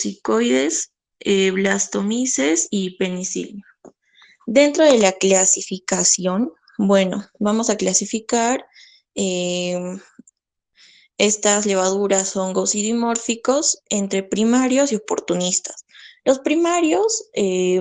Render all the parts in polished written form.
cicoides, blastomices y penicilio. Dentro de la clasificación, bueno, vamos a clasificar estas levaduras hongos y dimórficos entre primarios y oportunistas. Los primarios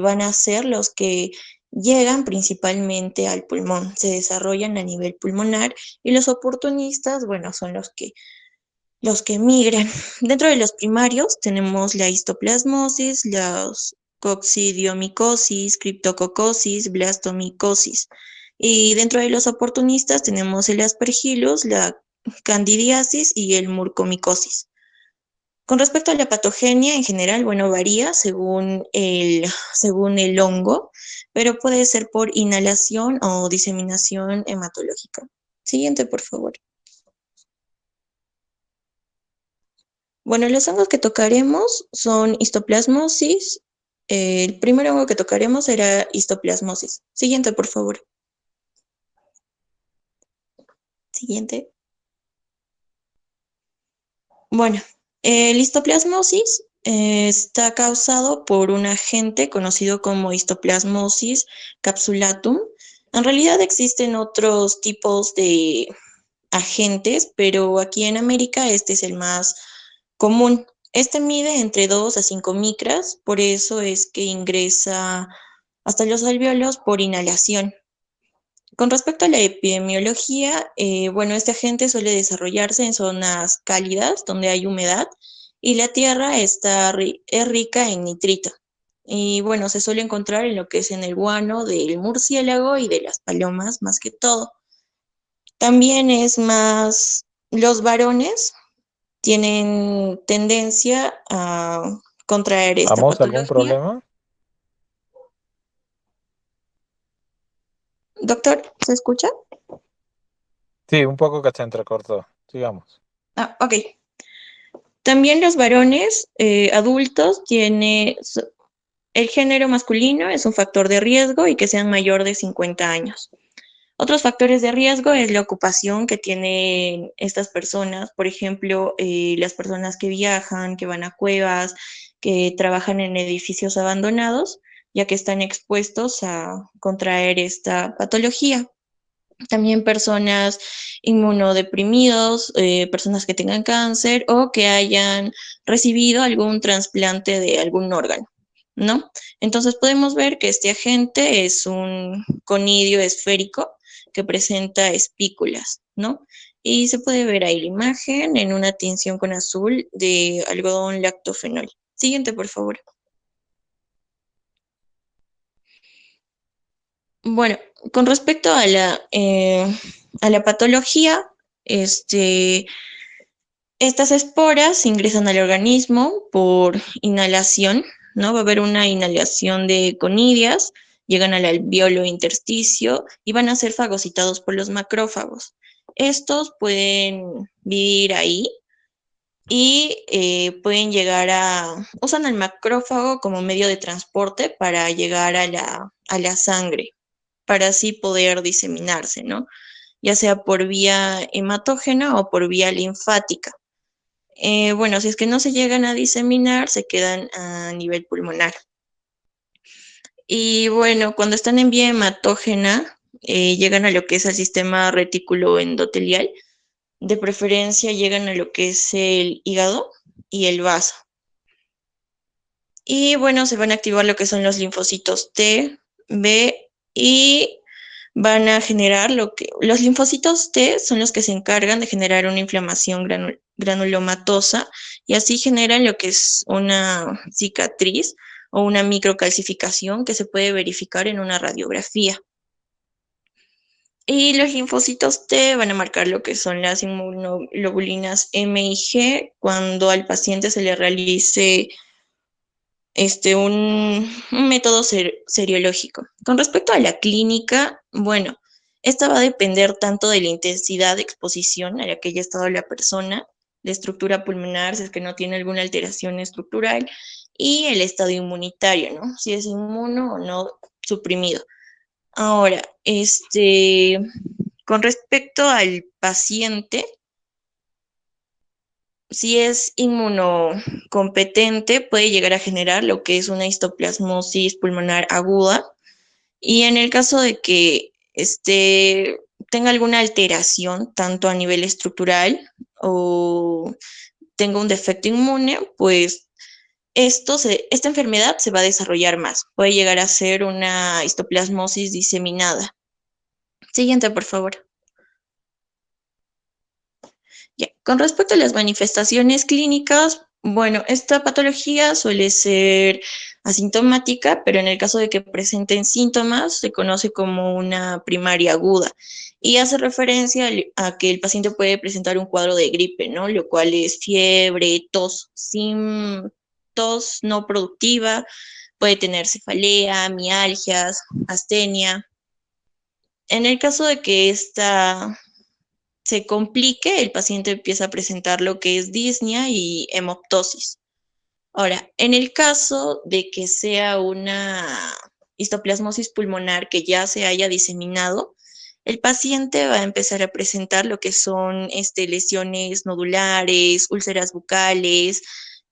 van a ser los que llegan principalmente al pulmón, se desarrollan a nivel pulmonar, y los oportunistas, bueno, son los que migran. Dentro de los primarios tenemos la histoplasmosis, la coccidiomicosis, criptococosis, blastomicosis. Y dentro de los oportunistas tenemos el aspergillus, la candidiasis y el mucormicosis. Con respecto a la patogenia en general, bueno, varía según el hongo, pero puede ser por inhalación o diseminación hematológica. Siguiente, por favor. Bueno, los hongos que tocaremos son histoplasmosis. El primer hongo que tocaremos será histoplasmosis. Siguiente, por favor. Siguiente. Bueno, el histoplasmosis está causado por un agente conocido como histoplasmosis capsulatum. En realidad existen otros tipos de agentes, pero aquí en América este es el más común. Este mide entre 2 a 5 micras, por eso es que ingresa hasta los alvéolos por inhalación. Con respecto a la epidemiología, bueno, este agente suele desarrollarse en zonas cálidas donde hay humedad y la tierra es rica en nitrito. Y bueno, se suele encontrar en lo que es en el guano del murciélago y de las palomas más que todo. También es más, los varones tienen tendencia a contraer esta ¿Vamos? ¿Algún patología. problema? Doctor, ¿se escucha? Sí, un poco que se entrecortó. Sigamos. Ah, ok. También los varones adultos tienen el género masculino es un factor de riesgo y que sean mayor de 50 años. Otros factores de riesgo es la ocupación que tienen estas personas, por ejemplo, las personas que viajan, que van a cuevas, que trabajan en edificios abandonados, ya que están expuestos a contraer esta patología. También personas inmunodeprimidos, personas que tengan cáncer o que hayan recibido algún trasplante de algún órgano, ¿no? Entonces podemos ver que este agente es un conidio esférico que presenta espículas, ¿no? Y se puede ver ahí la imagen en una tinción con azul de algodón lactofenol. Siguiente, por favor. Bueno, con respecto a la patología, este, estas esporas ingresan al organismo por inhalación, ¿no? Va a haber una inhalación de conidias, llegan al alveolo intersticio y van a ser fagocitados por los macrófagos. Estos pueden vivir ahí y usan al macrófago como medio de transporte para llegar a la sangre, para así poder diseminarse, ¿no? Ya sea por vía hematógena o por vía linfática. Bueno, si es que no se llegan a diseminar, se quedan a nivel pulmonar. Y bueno, cuando están en vía hematógena, llegan a lo que es el sistema retículo endotelial. De preferencia llegan a lo que es el hígado y el vaso. Y bueno, se van a activar lo que son los linfocitos T, B y van a generar los linfocitos T son los que se encargan de generar una inflamación granulomatosa y así generan lo que es una cicatriz o una microcalcificación que se puede verificar en una radiografía. Y los linfocitos T van a marcar lo que son las inmunoglobulinas M y G cuando al paciente se le realice un método seriológico. Con respecto a la clínica, bueno, esta va a depender tanto de la intensidad de exposición a la que haya estado la persona, la estructura pulmonar, si es que no tiene alguna alteración estructural, y el estado inmunitario, ¿no? Si es inmuno o no suprimido. Ahora, con respecto al paciente, si es inmunocompetente, puede llegar a generar lo que es una histoplasmosis pulmonar aguda. Y en el caso de que tenga alguna alteración, tanto a nivel estructural o tenga un defecto inmune, pues esta enfermedad se va a desarrollar más. Puede llegar a ser una histoplasmosis diseminada. Siguiente, por favor. Ya. Con respecto a las manifestaciones clínicas, bueno, esta patología suele ser asintomática, pero en el caso de que presenten síntomas, se conoce como una primaria aguda y hace referencia a que el paciente puede presentar un cuadro de gripe, ¿no? Lo cual es fiebre, tos, sin tos no productiva, puede tener cefalea, mialgias, astenia. En el caso de que esta se complique, el paciente empieza a presentar lo que es disnea y hemoptosis. Ahora, en el caso de que sea una histoplasmosis pulmonar que ya se haya diseminado, el paciente va a empezar a presentar lo que son lesiones nodulares, úlceras bucales,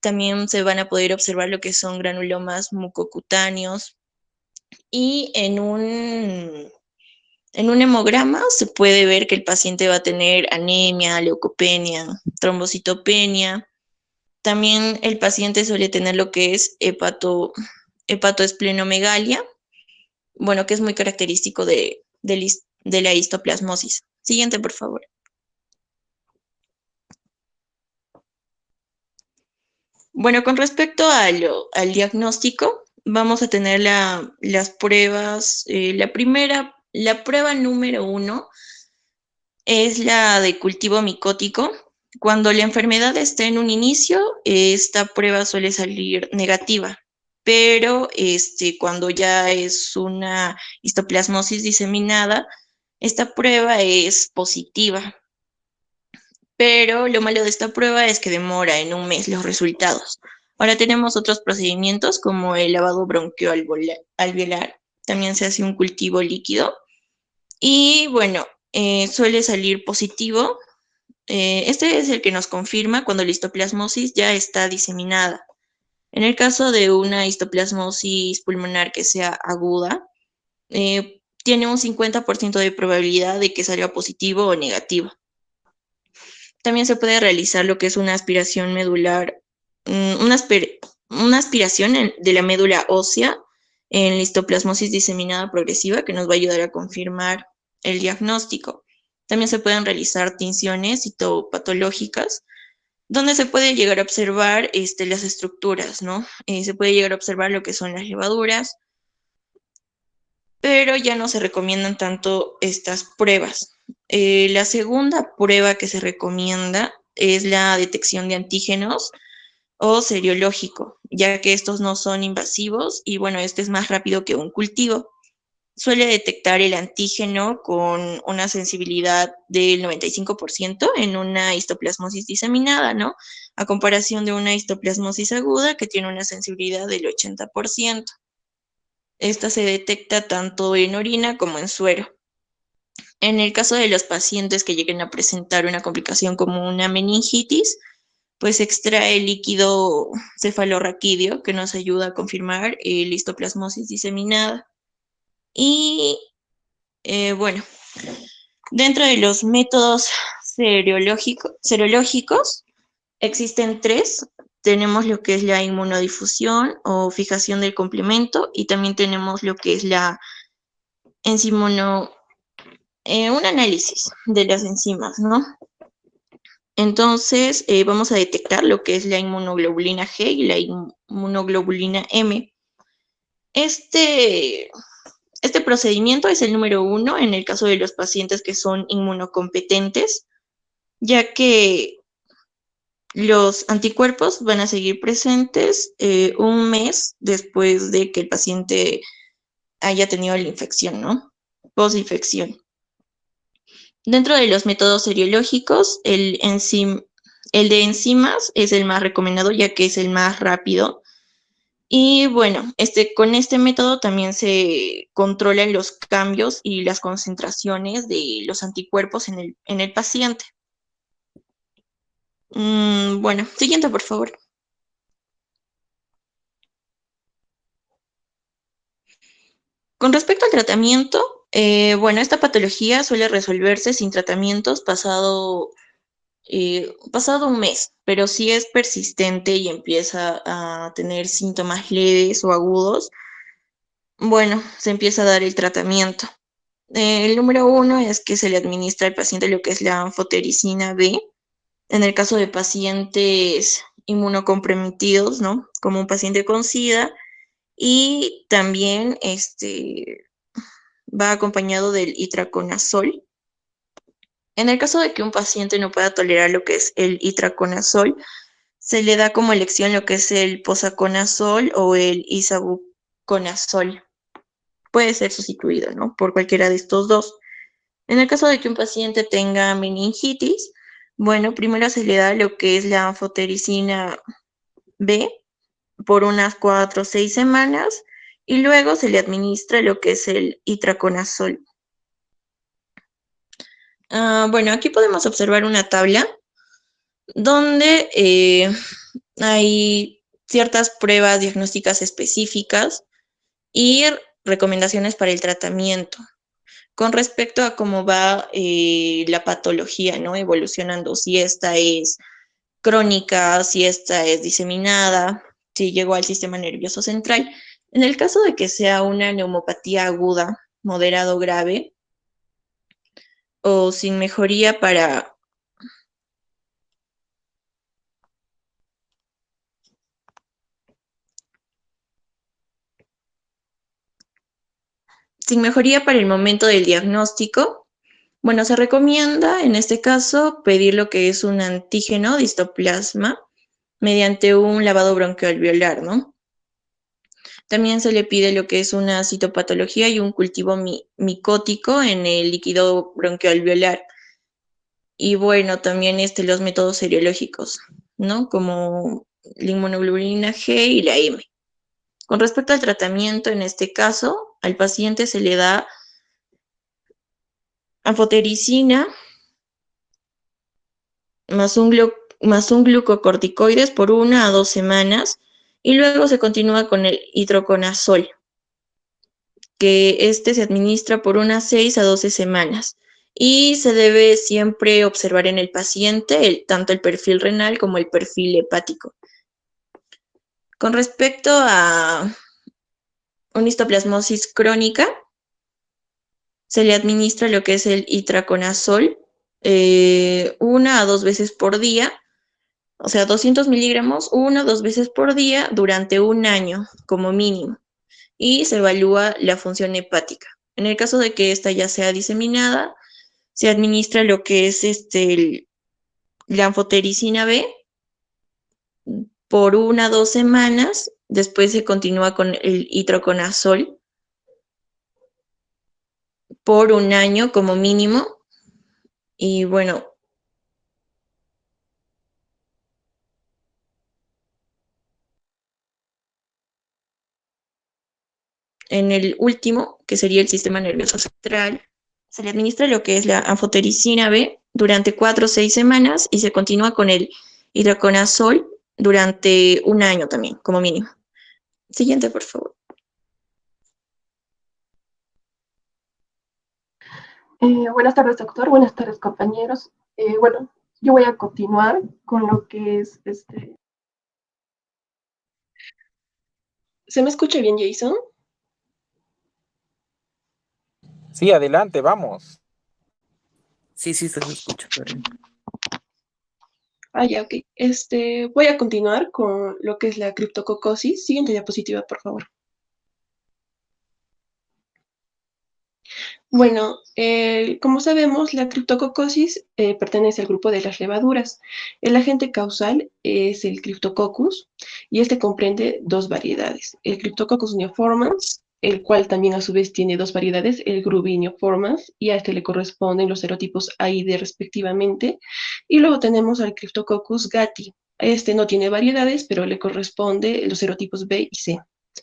también se van a poder observar lo que son granulomas mucocutáneos y en un hemograma se puede ver que el paciente va a tener anemia, leucopenia, trombocitopenia. También el paciente suele tener lo que es hepatoesplenomegalia, bueno, que es muy característico de la histoplasmosis. Siguiente, por favor. Bueno, con respecto al diagnóstico, vamos a tener las pruebas. La prueba número 1 es la de cultivo micótico. Cuando la enfermedad está en un inicio, esta prueba suele salir negativa, pero cuando ya es una histoplasmosis diseminada, esta prueba es positiva. Pero lo malo de esta prueba es que demora en un mes los resultados. Ahora tenemos otros procedimientos como el lavado bronquioalveolar. También se hace un cultivo líquido y bueno, suele salir positivo. Este es el que nos confirma cuando la histoplasmosis ya está diseminada. En el caso de una histoplasmosis pulmonar que sea aguda, tiene un 50% de probabilidad de que salga positivo o negativo. También se puede realizar lo que es una aspiración medular, una aspiración de la médula ósea en la histoplasmosis diseminada progresiva que nos va a ayudar a confirmar el diagnóstico. También se pueden realizar tinciones citopatológicas, donde se puede llegar a observar las estructuras, ¿no? Se puede llegar a observar lo que son las levaduras, pero ya no se recomiendan tanto estas pruebas. La segunda prueba que se recomienda es la detección de antígenos o seriológico, ya que estos no son invasivos y bueno, este es más rápido que un cultivo. Suele detectar el antígeno con una sensibilidad del 95% en una histoplasmosis diseminada, ¿no? A comparación de una histoplasmosis aguda que tiene una sensibilidad del 80%. Esta se detecta tanto en orina como en suero. En el caso de los pacientes que lleguen a presentar una complicación como una meningitis, pues se extrae el líquido cefalorraquídeo que nos ayuda a confirmar la histoplasmosis diseminada. Y bueno, dentro de los métodos serológicos existen tres. Tenemos lo que es la inmunodifusión o fijación del complemento y también tenemos lo que es la enzimono, un análisis de las enzimas, ¿no? Entonces, vamos a detectar lo que es la inmunoglobulina G y la inmunoglobulina M. Este procedimiento es el número 1 en el caso de los pacientes que son inmunocompetentes, ya que los anticuerpos van a seguir presentes un mes después de que el paciente haya tenido la infección, ¿no? Posinfección. Dentro de los métodos seriológicos, el de enzimas es el más recomendado ya que es el más rápido. Y bueno, con este método también se controlan los cambios y las concentraciones de los anticuerpos en el paciente. Bueno, siguiente, por favor. Con respecto al tratamiento, bueno, esta patología suele resolverse sin tratamientos pasado un mes, pero si es persistente y empieza a tener síntomas leves o agudos, bueno, se empieza a dar el tratamiento. El número uno es que se le administra al paciente lo que es la anfotericina B, en el caso de pacientes inmunocomprometidos, ¿no? Como un paciente con SIDA, y también va acompañado del itraconazol. En el caso de que un paciente no pueda tolerar lo que es el itraconazol, se le da como elección lo que es el posaconazol o el isavuconazol. Puede ser sustituido, ¿no? Por cualquiera de estos dos. En el caso de que un paciente tenga meningitis, bueno, primero se le da lo que es la anfotericina B por unas 4 o 6 semanas y luego se le administra lo que es el itraconazol. Bueno, aquí podemos observar una tabla donde hay ciertas pruebas diagnósticas específicas y recomendaciones para el tratamiento con respecto a cómo va la patología, ¿no? Evolucionando, si esta es crónica, si esta es diseminada, si llegó al sistema nervioso central. En el caso de que sea una neumopatía aguda, moderado o grave, o sin mejoría para el momento del diagnóstico, bueno, se recomienda en este caso pedir lo que es un antígeno de histoplasma mediante un lavado broncoalveolar, ¿no? También se le pide lo que es una citopatología y un cultivo micótico en el líquido broncoalveolar. Y bueno, también los métodos seriológicos, ¿no? Como la inmunoglobulina G y la M. Con respecto al tratamiento, en este caso, al paciente se le da anfotericina más un glucocorticoides por 1 a 2 semanas y luego se continúa con el hidroconazol, que se administra por unas 6 a 12 semanas. Y se debe siempre observar en el paciente tanto el perfil renal como el perfil hepático. Con respecto a una histoplasmosis crónica, se le administra lo que es el itraconazol 1 a 2 veces por día, o sea, 200 miligramos 1 o 2 veces por día durante un año como mínimo. Y se evalúa la función hepática. En el caso de que esta ya sea diseminada, se administra lo que es la anfotericina B por 1 a 2 semanas. Después se continúa con el itraconazol por un año como mínimo. Y bueno, en el último, que sería el sistema nervioso central, se le administra lo que es la anfotericina B durante 4 o 6 semanas y se continúa con el hidroconazol durante un año también, como mínimo. Siguiente, por favor. Buenas tardes, doctor. Buenas tardes, compañeros. Bueno, yo voy a continuar con lo que es ¿Se me escucha bien, Jason? Sí, adelante, vamos. Sí, se escucha, Karen. Ya, ok. Voy a continuar con lo que es la criptococosis. Siguiente diapositiva, por favor. Bueno, como sabemos, la criptococosis pertenece al grupo de las levaduras. El agente causal es el Cryptococcus y este comprende dos variedades. El Cryptococcus neoformans, el cual también a su vez tiene dos variedades, el Grubi neoformans, y a este le corresponden los serotipos A y D respectivamente. Y luego tenemos al Cryptococcus gatti. Este no tiene variedades, pero le corresponde los serotipos B y C.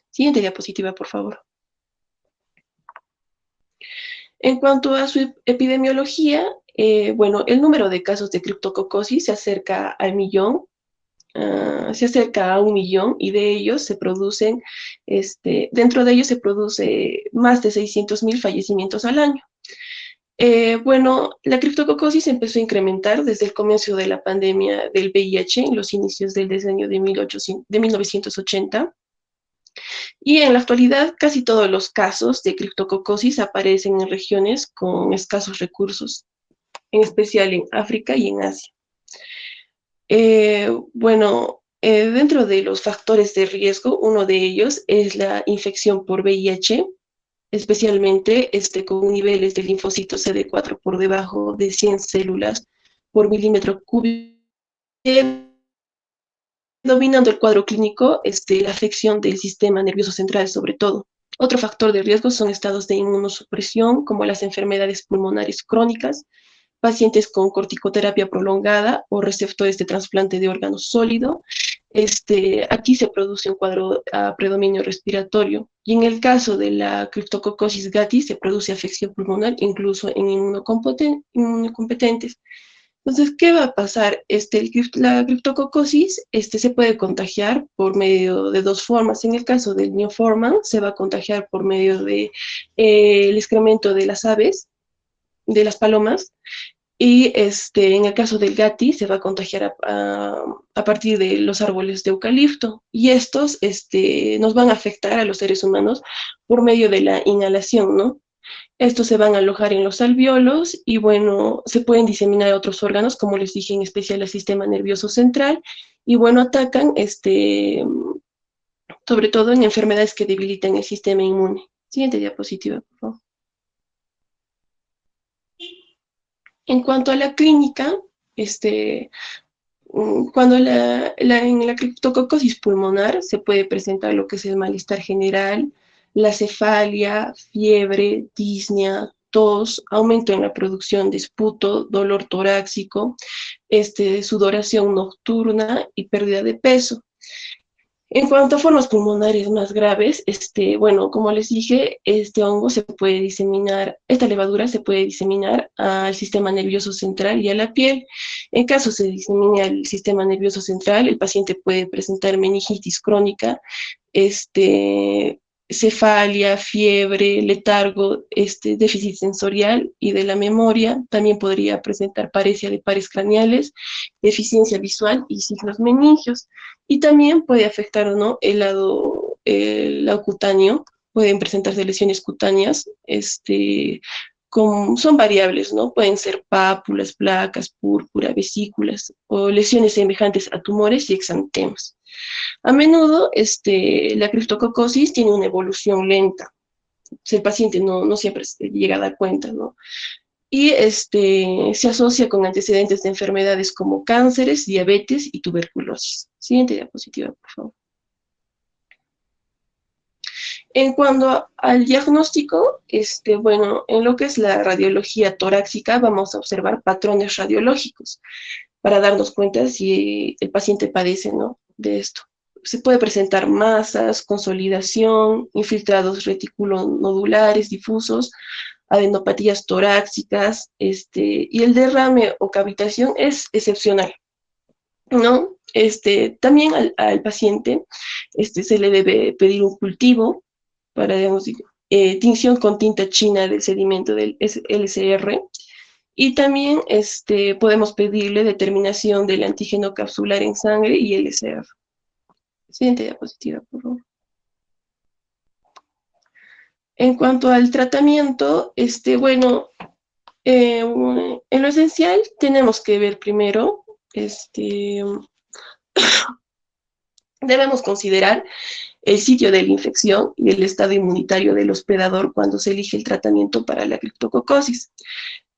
Siguiente diapositiva, por favor. En cuanto a su epidemiología, Bueno, el número de casos de criptococosis se acerca al millón, se acerca a 1 millón, y de ellos se producen, dentro de ellos se produce más de 600.000 fallecimientos al año. Bueno, la criptococosis empezó a incrementar desde el comienzo de la pandemia del VIH en los inicios del decenio de 1980. Y en la actualidad, casi todos los casos de criptococosis aparecen en regiones con escasos recursos, en especial en África y en Asia. Bueno, dentro de los factores de riesgo, uno de ellos es la infección por VIH, especialmente con niveles de linfocitos CD4 por debajo de 100 células por milímetro cúbico, dominando el cuadro clínico la afección del sistema nervioso central sobre todo. Otro factor de riesgo son estados de inmunosupresión, como las enfermedades pulmonares crónicas, pacientes con corticoterapia prolongada o receptores de trasplante de órgano sólido. Aquí se produce un cuadro a predominio respiratorio. Y en el caso de la Cryptococcus gattii se produce afección pulmonar incluso en inmunocompetentes. Entonces, ¿qué va a pasar? La criptococosis se puede contagiar por medio de dos formas. En el caso del neoforman, se va a contagiar por medio de el excremento de las aves, de las palomas, y en el caso del gattii se va a contagiar a partir de los árboles de eucalipto. Y estos nos van a afectar a los seres humanos por medio de la inhalación, ¿no? Estos se van a alojar en los alvéolos y, bueno, se pueden diseminar a otros órganos, como les dije, en especial el sistema nervioso central, y, bueno, atacan, sobre todo en enfermedades que debilitan el sistema inmune. Siguiente diapositiva, por favor. En cuanto a la clínica, cuando en la criptococosis pulmonar se puede presentar lo que es el malestar general, la cefalia, fiebre, disnea, tos, aumento en la producción de esputo, dolor torácico, sudoración nocturna y pérdida de peso. En cuanto a formas pulmonares más graves, bueno, como les dije, este hongo se puede diseminar, esta levadura se puede diseminar al sistema nervioso central y a la piel. En caso se disemine al sistema nervioso central, el paciente puede presentar meningitis crónica, cefalia, fiebre, letargo, déficit sensorial y de la memoria. También podría presentar paresia de pares craneales, deficiencia visual y signos meningios. Y también puede afectar o no el lado cutáneo. Pueden presentarse lesiones cutáneas, son variables, ¿no? Pueden ser pápulas, placas, púrpura, vesículas o lesiones semejantes a tumores y exantemas. A menudo, la criptococosis tiene una evolución lenta. El paciente no siempre llega a dar cuenta, ¿no? Y se asocia con antecedentes de enfermedades como cánceres, diabetes y tuberculosis. Siguiente diapositiva, por favor. En cuanto al diagnóstico, bueno, en lo que es la radiología torácica, vamos a observar patrones radiológicos para darnos cuenta si el paciente padece, ¿no?, de esto. Se puede presentar masas, consolidación, infiltrados reticulonodulares difusos, adenopatías torácicas, y el derrame o cavitación es excepcional, ¿no? También al paciente se le debe pedir un cultivo para, digamos, tinción con tinta china del sedimento del LCR, y también podemos pedirle determinación del antígeno capsular en sangre y LCR. Siguiente diapositiva, por favor. En cuanto al tratamiento, bueno, en lo esencial tenemos que ver primero, debemos considerar el sitio de la infección y el estado inmunitario del hospedador cuando se elige el tratamiento para la criptococosis.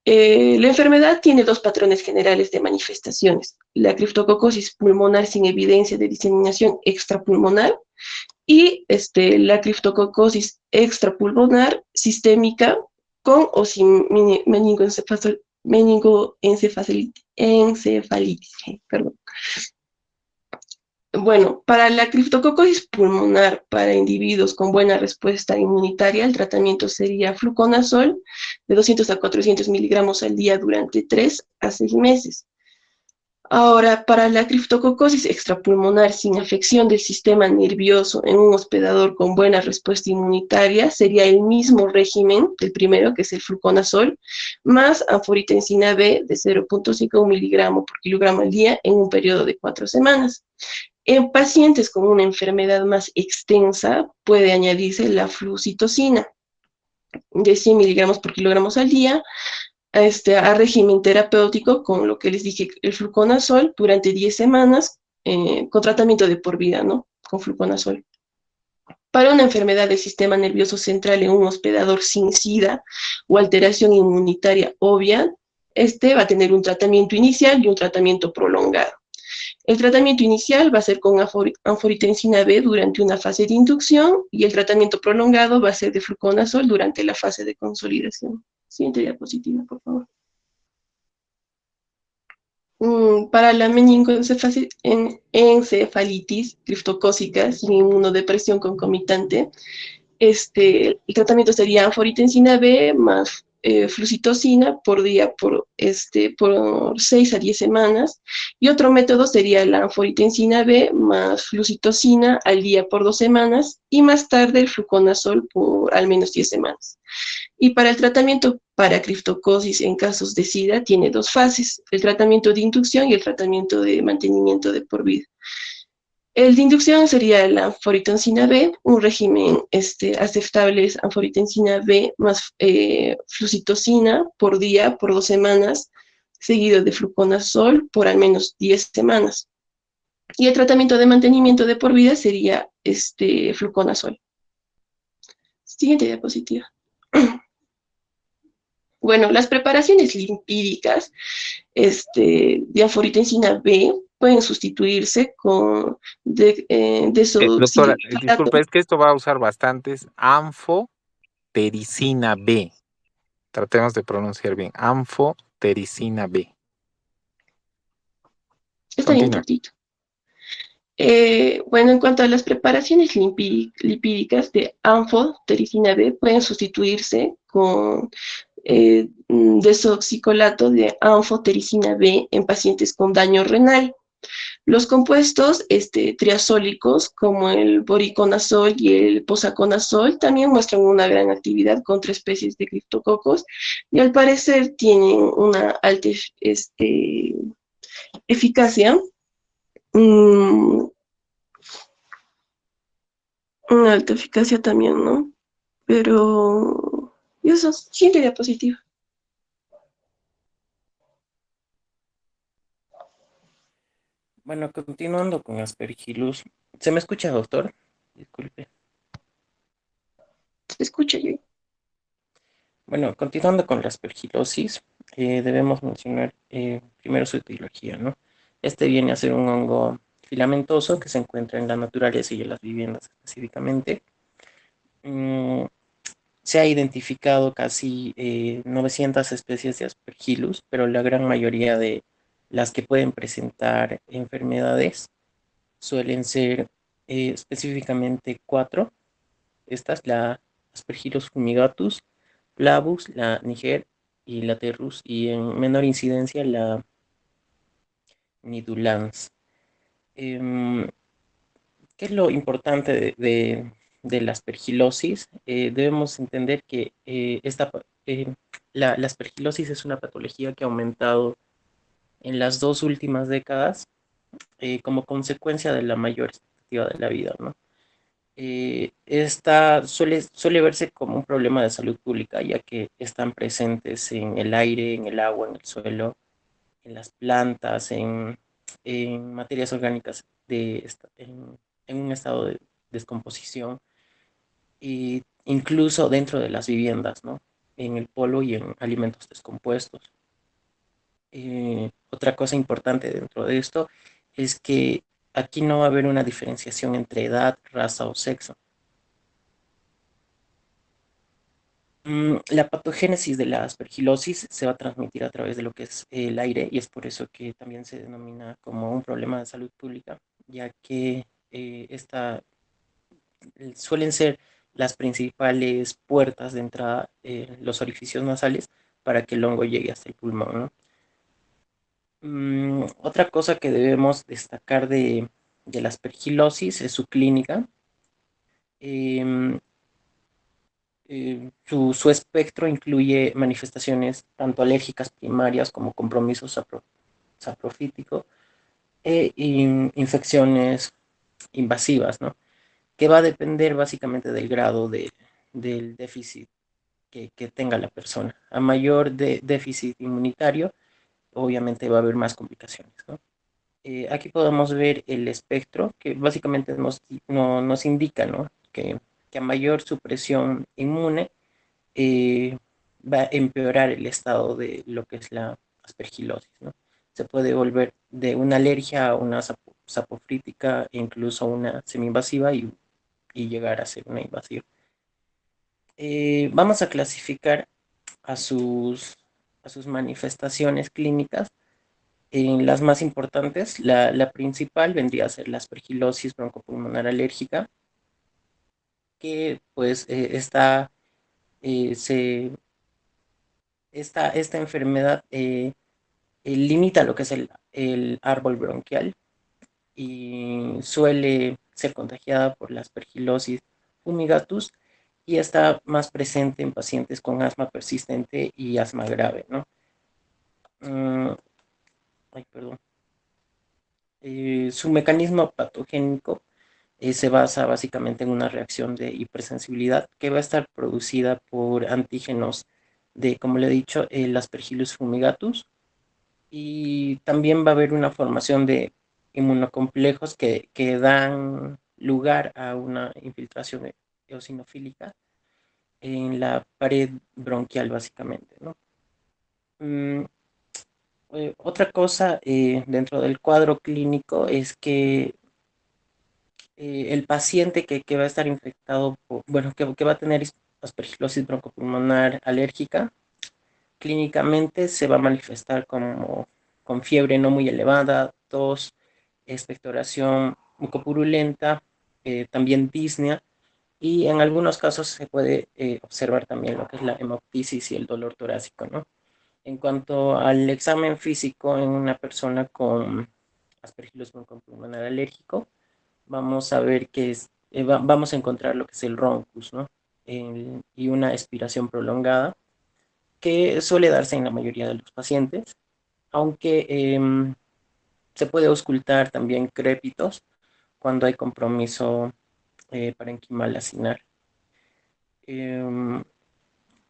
La enfermedad tiene dos patrones generales de manifestaciones: la criptococosis pulmonar sin evidencia de diseminación extrapulmonar y la criptococosis extrapulmonar sistémica con o sin meningoencefalitis. Perdón. Bueno, para la criptococosis pulmonar para individuos con buena respuesta inmunitaria, el tratamiento sería fluconazol de 200 a 400 miligramos al día durante 3 a 6 meses. Ahora, para la criptococosis extrapulmonar sin afección del sistema nervioso en un hospedador con buena respuesta inmunitaria, sería el mismo régimen del primero, que es el fluconazol, más anforitensina B de 0.5 miligramos por kilogramo al día en un periodo de 4 semanas. En pacientes con una enfermedad más extensa, puede añadirse la flucitosina de 100 miligramos por kilogramos al día, a régimen terapéutico con lo que les dije, el fluconazol durante 10 semanas, con tratamiento de por vida, ¿no? Con fluconazol. Para una enfermedad del sistema nervioso central en un hospedador sin SIDA o alteración inmunitaria obvia, va a tener un tratamiento inicial y un tratamiento prolongado. El tratamiento inicial va a ser con anforitensina B durante una fase de inducción y el tratamiento prolongado va a ser de fluconazol durante la fase de consolidación. Siguiente diapositiva, por favor. Para la meningoencefalitis criptocócica sin inmunodepresión concomitante, el tratamiento sería anforitensina B más flucitosina por día por 6 a 10 semanas. Y otro método sería la anforitensina B más flucitosina al día por 2 semanas y más tarde el fluconazol por al menos 10 semanas. Y para el tratamiento para criptocosis en casos de SIDA tiene 2 fases, el tratamiento de inducción y el tratamiento de mantenimiento de por vida. El de inducción sería la anforitensina B, un régimen aceptable es anforitensina B más flucitosina por día por 2 semanas, seguido de fluconazol por al menos 10 semanas. Y el tratamiento de mantenimiento de por vida sería fluconazol. Siguiente diapositiva. Bueno, las preparaciones lipídicas de anforitensina B pueden sustituirse con Doctora, disculpa, es que esto va a usar bastantes anfotericina B. Tratemos de pronunciar bien. Anfotericina B. Está bien cortito. Bueno, en cuanto a las preparaciones lipídicas de anfotericina B, pueden sustituirse con desoxicolato de anfotericina B en pacientes con daño renal. Los compuestos triazólicos, como el boriconazol y el posaconazol, también muestran una gran actividad contra especies de criptococos y al parecer tienen una alta eficacia. Una alta eficacia también, ¿no? Pero... y eso, siguiente diapositiva. Bueno, continuando con Aspergillus. ¿Se me escucha, doctor? Disculpe. Se escucha, yo. Bueno, continuando con la aspergilosis, debemos mencionar primero su etiología, ¿no? Este viene a ser un hongo filamentoso que se encuentra en la naturaleza y en las viviendas específicamente. Se ha identificado casi 900 especies de Aspergillus, pero la gran mayoría de las que pueden presentar enfermedades suelen ser específicamente 4. Estas, la Aspergillus fumigatus, Flavus, la Niger y la Terrus, y en menor incidencia la Nidulans. ¿Qué es lo importante de la aspergilosis? Debemos entender que la aspergilosis es una patología que ha aumentado en las 2 últimas décadas como consecuencia de la mayor expectativa de la vida, ¿no? Esta suele verse como un problema de salud pública, ya que están presentes en el aire, en el agua, en el suelo, en las plantas, en materias orgánicas en un estado de descomposición, e incluso dentro de las viviendas, ¿no? En el polvo y en alimentos descompuestos. Otra cosa importante dentro de esto es que aquí no va a haber una diferenciación entre edad, raza o sexo. La patogénesis de la aspergilosis se va a transmitir a través de lo que es el aire y es por eso que también se denomina como un problema de salud pública, ya que suelen ser las principales puertas de entrada, los orificios nasales, para que el hongo llegue hasta el pulmón, ¿no? Otra cosa que debemos destacar de la aspergilosis es su clínica. Em, su espectro incluye manifestaciones tanto alérgicas primarias como compromiso saprofítico e infecciones invasivas, ¿no? Que va a depender básicamente del grado del déficit que tenga la persona. A mayor déficit inmunitario, obviamente va a haber más complicaciones, ¿no? Aquí podemos ver el espectro que básicamente nos indica, ¿no? Que a mayor supresión inmune eh, va a empeorar el estado de lo que es la aspergilosis, ¿no? Se puede volver de una alergia a una sapofrítica e incluso una semi-invasiva y llegar a ser una invasiva. Vamos a clasificar a sus manifestaciones clínicas en las más importantes. La principal vendría a ser la aspergilosis broncopulmonar alérgica, que pues esta enfermedad limita lo que es el árbol bronquial y suele ser contagiada por la aspergilosis fumigatus y está más presente en pacientes con asma persistente y asma grave, ¿no? Mm, ay, perdón. Su mecanismo patogénico se basa básicamente en una reacción de hipersensibilidad que va a estar producida por antígenos de, como le he dicho, el Aspergillus fumigatus, y también va a haber una formación de inmunocomplejos que dan lugar a una infiltración eosinofílica en la pared bronquial, básicamente, ¿no? Mm, Otra cosa dentro del cuadro clínico es que el paciente que va a estar infectado, bueno, que va a tener aspergilosis broncopulmonar alérgica, clínicamente se va a manifestar como con fiebre no muy elevada, tos, expectoración mucopurulenta, también disnea, y en algunos casos se puede observar también lo que es la hemoptisis y el dolor torácico, ¿no? En cuanto al examen físico en una persona con aspergillosis broncopulmonar alérgico, vamos a ver vamos a encontrar lo que es el roncus, ¿no? Y una expiración prolongada, que suele darse en la mayoría de los pacientes, aunque se puede auscultar también crépitos cuando hay compromiso parenquimal acinar. Em,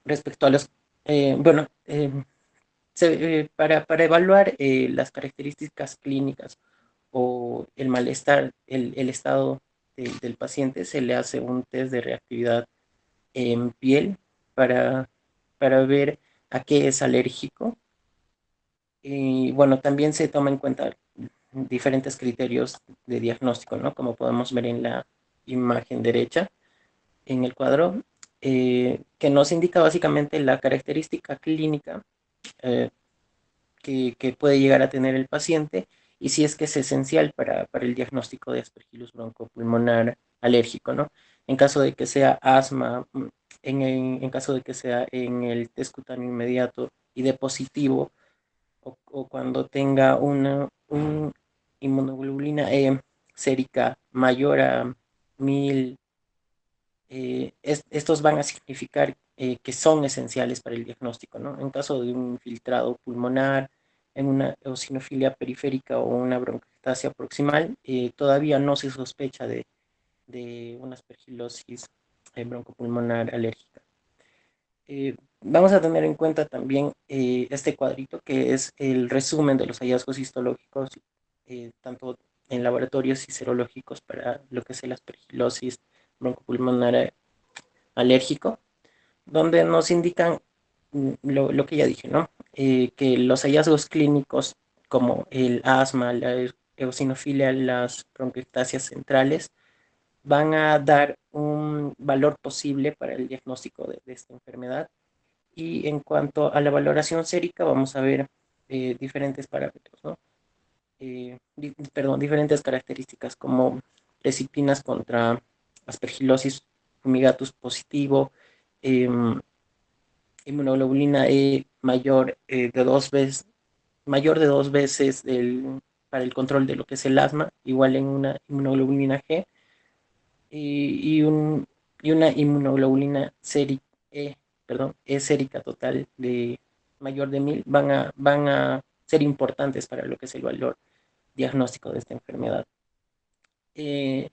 Respecto a los, bueno, para evaluar las características clínicas o el malestar, el estado del paciente, se le hace un test de reactividad en piel para, para ver a qué es alérgico. Y bueno, también se toma en cuenta diferentes criterios de diagnóstico, ¿no? Como podemos ver en la imagen derecha, en el cuadro, que nos indica básicamente la característica clínica eh, que puede llegar a tener el paciente y si es que es esencial para el diagnóstico de aspergillus broncopulmonar alérgico, ¿no? En caso de que sea asma, en caso de que sea en el test cutáneo inmediato y de positivo, o cuando tenga una inmunoglobulina sérica mayor a 1000, estos van a significar que son esenciales para el diagnóstico, ¿no? En caso de un infiltrado pulmonar, en una eosinofilia periférica o una bronquiectasia proximal, todavía no se sospecha de una aspergilosis broncopulmonar alérgica. Vamos a tener en cuenta también este cuadrito que es el resumen de los hallazgos histológicos, tanto en laboratorios y serológicos para lo que es la aspergilosis broncopulmonar alérgico, donde nos indican lo que ya dije, ¿no? Que los hallazgos clínicos como el asma, la eosinofilia, las bronquiectasias centrales, van a dar un valor posible para el diagnóstico de esta enfermedad. Y en cuanto a la valoración sérica, vamos a ver diferentes parámetros, ¿no? diferentes características como recipinas contra aspergilosis fumigatus positivo, em, inmunoglobulina E mayor de dos veces para el control de lo que es el asma, igual en una inmunoglobulina G, y, y un- y una inmunoglobulina E, perdón, E sérica total de mayor de 1000 van a ser importantes para lo que es el valor diagnóstico de esta enfermedad. Eh,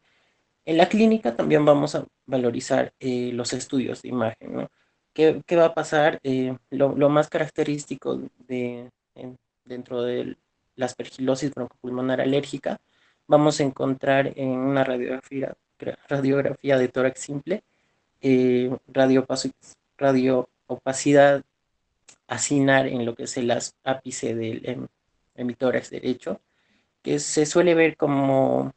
en la clínica también vamos a valorizar los estudios de imagen, ¿no? ¿Qué va a pasar? Lo más característico dentro de la aspergilosis broncopulmonar alérgica, vamos a encontrar en una radiografía de tórax simple, radioopacidad acinar en lo que es el ápice del hemitórax derecho, que se suele ver como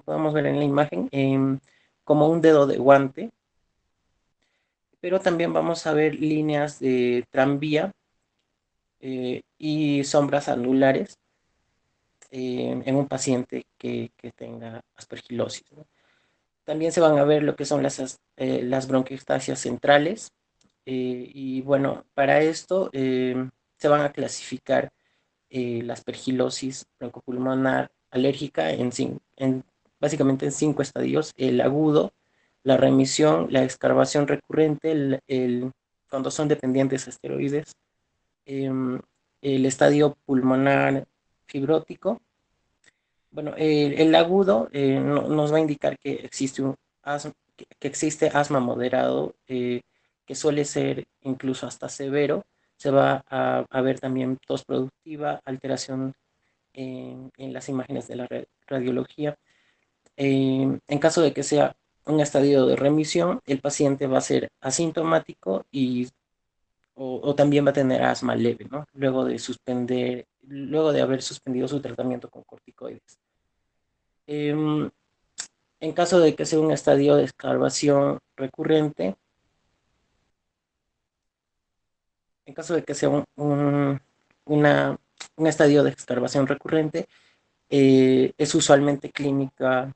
podemos ver en la imagen, como un dedo de guante, pero también vamos a ver líneas de tranvía y sombras anulares en un paciente que tenga aspergilosis, ¿no? También se van a ver lo que son las bronquiectasias centrales y bueno, para esto se van a clasificar la aspergilosis broncopulmonar alérgica básicamente en 5 estadios: el agudo, la remisión, la excarvación recurrente, cuando son dependientes a esteroides, em, el estadio pulmonar fibrótico. Bueno, el agudo nos va a indicar que existe asma moderado, que suele ser incluso hasta severo. Se va a ver también tos productiva, alteración en las imágenes de la radiología. En caso de que sea un estadio de remisión, el paciente va a ser asintomático o también va a tener asma leve, ¿no? Luego de haber suspendido su tratamiento con corticoides. Em, en caso de que sea un estadio de escarvación recurrente, en caso de que sea una- un estadio de escarvación recurrente, es usualmente clínica.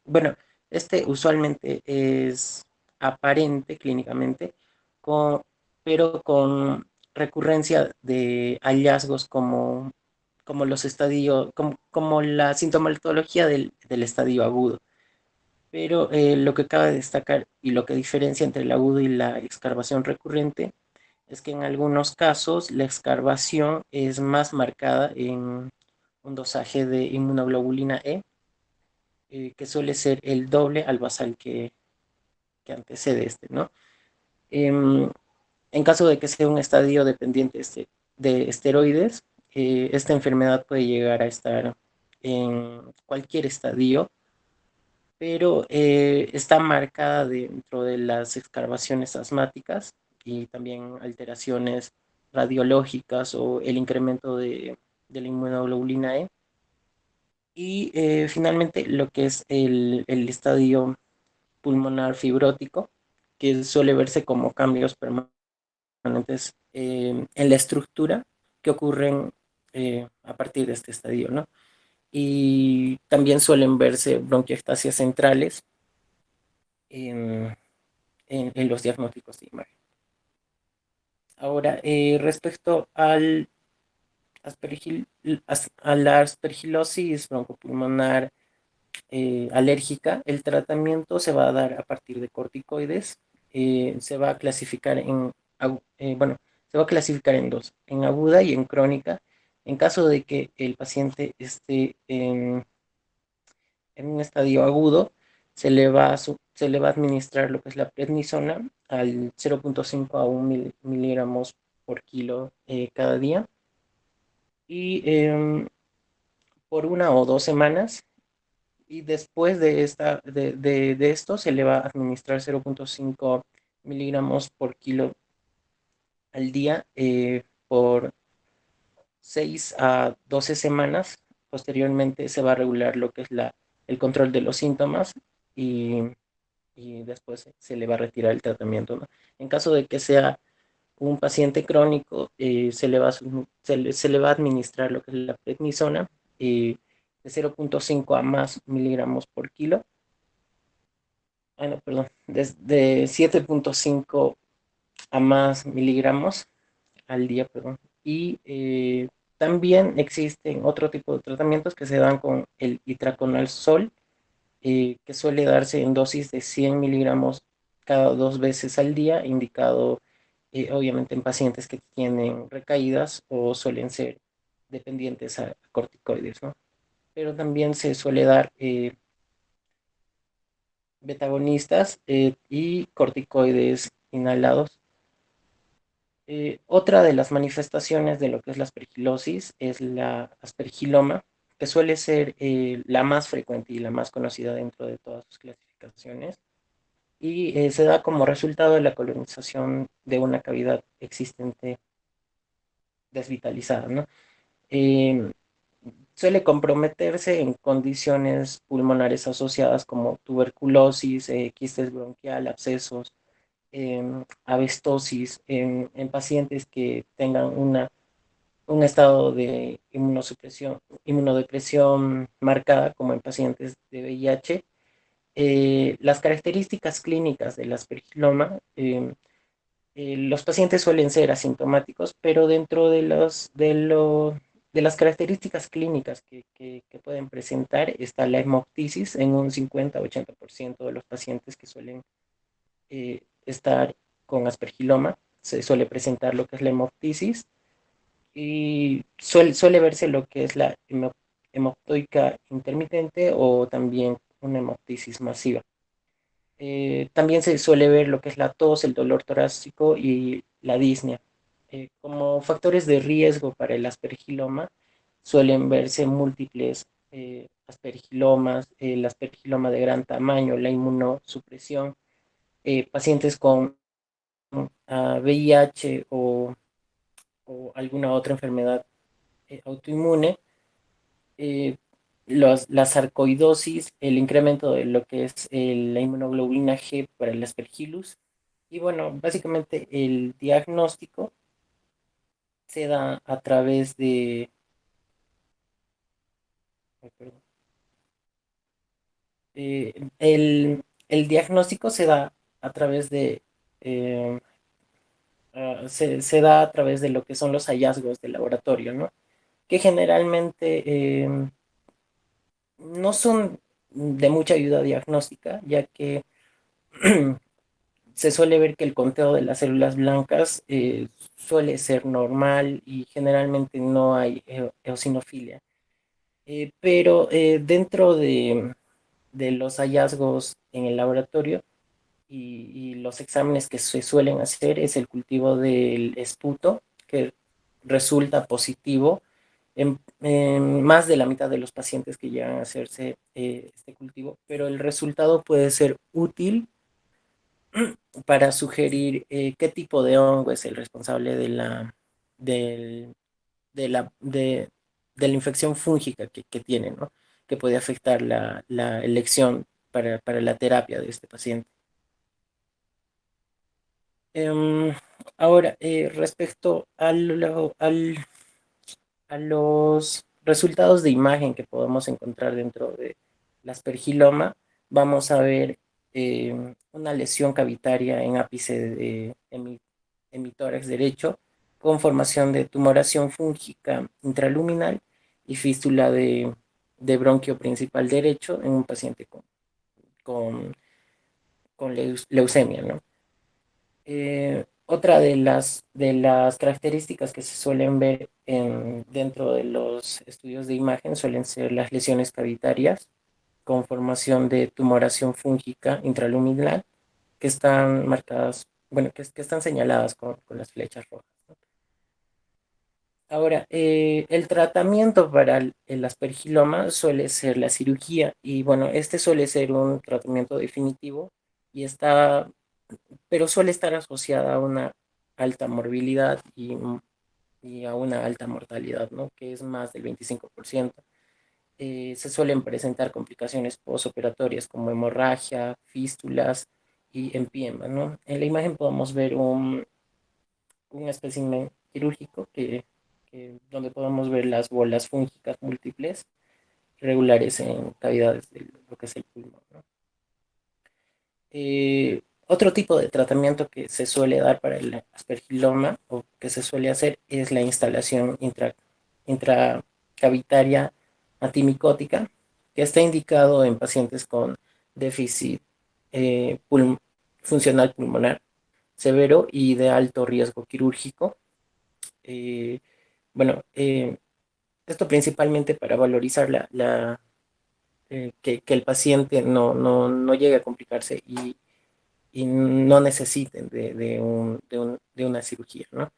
Bueno, este usualmente es aparente clínicamente, con- pero con recurrencia de hallazgos como los estadios, como la sintomatología del estadio agudo. Pero lo que cabe destacar y lo que diferencia entre el agudo y la excarvación recurrente es que en algunos casos la excarvación es más marcada en un dosaje de inmunoglobulina E, que suele ser el doble al basal que antecede este, ¿no? Em, en caso de que sea un estadio dependiente de esteroides, esta enfermedad puede llegar a estar en cualquier estadio, pero está marcada dentro de las excavaciones asmáticas y también alteraciones radiológicas o el incremento de la inmunoglobulina E. Y finalmente lo que es el estadio pulmonar fibrótico, que suele verse como cambios permanentes en la estructura que ocurren a partir de este estadio, ¿no? Y también suelen verse bronquiectasias centrales en, en los diagnósticos de imagen. Ahora, respecto a la aspergilosis broncopulmonar alérgica, el tratamiento se va a dar a partir de corticoides. Se va a clasificar bueno, se va a clasificar en dos, en aguda y en crónica. En caso de que el paciente esté en un estadio agudo, se le va a administrar lo que es la prednisona al 0,5 a 1 miligramos por kilo cada día. Y por 1 o 2 semanas. Y después de esto se le va a administrar 0,5 miligramos por kilo al día por 6 a 12 semanas. Posteriormente se va a regular lo que es el control de los síntomas y, y después se le va a retirar el tratamiento, ¿no? En caso de que sea un paciente crónico, se le va a administrar lo que es la prednisona de 0,5 a más miligramos por kilo. No, perdón, de 7,5 a más miligramos al día, perdón. Y también existen otro tipo de tratamientos que se dan con el itraconazol, que suele darse en dosis de 100 miligramos cada 2 veces al día, indicado obviamente en pacientes que tienen recaídas o suelen ser dependientes a corticoides, ¿no? Pero también se suele dar betagonistas y corticoides inhalados. Otra de las manifestaciones de lo que es la aspergilosis es la aspergiloma, que suele ser la más frecuente y la más conocida dentro de todas sus clasificaciones, y se da como resultado de la colonización de una cavidad existente desvitalizada, ¿no? Eh, Suele comprometerse en condiciones pulmonares asociadas como tuberculosis, quistes bronquial, abscesos, abestosis en pacientes que tengan un estado de inmunodepresión marcada, como en pacientes de VIH. Las características clínicas del aspergiloma, los pacientes suelen ser asintomáticos, pero dentro de las características clínicas que pueden presentar está la hemoptisis en un 50-80% de los pacientes que suelen estar con aspergiloma. Se suele presentar lo que es la hemoptisis y suele verse lo que es la hemoptoica intermitente o también una hemoptisis masiva. También se suele ver lo que es la tos, el dolor torácico y la disnea. Como factores de riesgo para el aspergiloma suelen verse múltiples aspergilomas, el aspergiloma de gran tamaño, la inmunosupresión, pacientes con VIH o alguna otra enfermedad autoinmune, eh, la sarcoidosis, el incremento de lo que es la inmunoglobulina G para el aspergillus. Y bueno, básicamente el diagnóstico se da a través de... el diagnóstico se da a través de... eh, se da a través de lo que son los hallazgos del laboratorio, ¿no? Que generalmente no son de mucha ayuda diagnóstica, ya que se suele ver que el conteo de las células blancas suele ser normal y generalmente no hay eosinofilia. Pero dentro de los hallazgos en el laboratorio y los exámenes que se suelen hacer es el cultivo del esputo, que resulta positivo en más de la mitad de los pacientes que llegan a hacerse este cultivo, pero el resultado puede ser útil para sugerir qué tipo de hongo es el responsable del- de la, de la infección fúngica que tiene, ¿no? Que puede afectar la elección para la terapia de este paciente. Em, Ahora, respecto a los resultados de imagen que podemos encontrar dentro de la aspergiloma, vamos a ver una lesión cavitaria en ápice de hemitórax derecho con formación de tumoración fúngica intraluminal y fístula de bronquio principal derecho en un paciente con, con leucemia, ¿no? Otra de las características que se suelen ver dentro de los estudios de imagen suelen ser las lesiones cavitarias con formación de tumoración fúngica intraluminal que están marcadas, bueno, que están señaladas con las flechas rojas, ¿no? Ahora, el tratamiento para el aspergiloma suele ser la cirugía y bueno, este suele ser un tratamiento definitivo y pero suele estar asociada a una alta morbilidad y a una alta mortalidad, ¿no? Que es más del 25%. Se suelen presentar complicaciones postoperatorias como hemorragia, fístulas y empiema, ¿no? En la imagen podemos ver un espécimen quirúrgico que donde podemos ver las bolas fúngicas múltiples regulares en cavidades de lo que es el pulmón, ¿no? Otro tipo de tratamiento que se suele dar para el aspergiloma o que se suele hacer es la instalación intracavitaria antimicótica, que está indicado en pacientes con déficit eh, pul- funcional pulmonar severo y de alto riesgo quirúrgico. Eh, bueno, esto principalmente para valorizar que el paciente no llegue a complicarse y no necesiten de una cirugía, ¿no?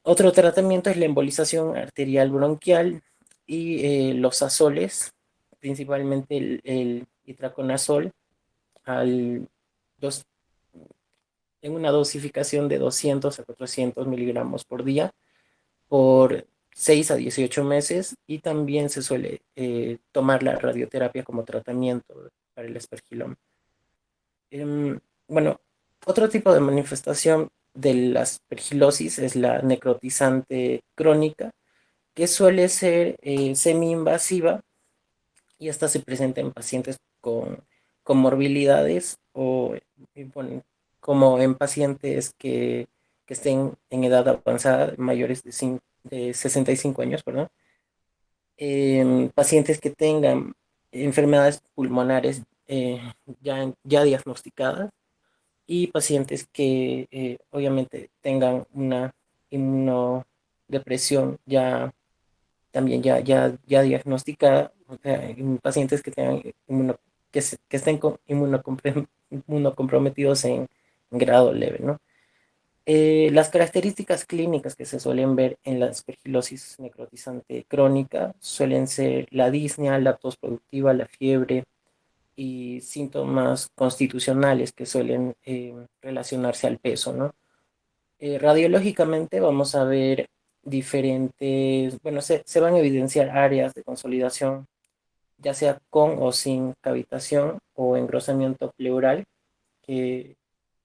Otro tratamiento es la embolización arterial bronquial y los azoles, principalmente el itraconazol, al dos- en una dosificación de 200 a 400 miligramos por día por 6 a 18 meses, y también se suele tomar la radioterapia como tratamiento para el aspergiloma. Bueno, otro tipo de manifestación de la aspergilosis es la necrotizante crónica, que suele ser semi-invasiva, y esta se presenta en pacientes con morbilidades o bueno, como en pacientes que estén en edad avanzada, mayores de 65 años, perdón, pacientes que tengan enfermedades pulmonares ya diagnosticadas, y pacientes que obviamente tengan una inmunodepresión ya diagnosticada, o sea, en pacientes que tengan que estén inmunocomprometidos en grado leve, ¿no? Las características clínicas que se suelen ver en la aspergilosis necrotizante crónica suelen ser la disnea, la tos productiva, la fiebre y síntomas constitucionales que suelen relacionarse al peso, ¿no? Radiológicamente vamos a ver diferentes, bueno, se van a evidenciar áreas de consolidación, ya sea con o sin cavitación o engrosamiento pleural, que,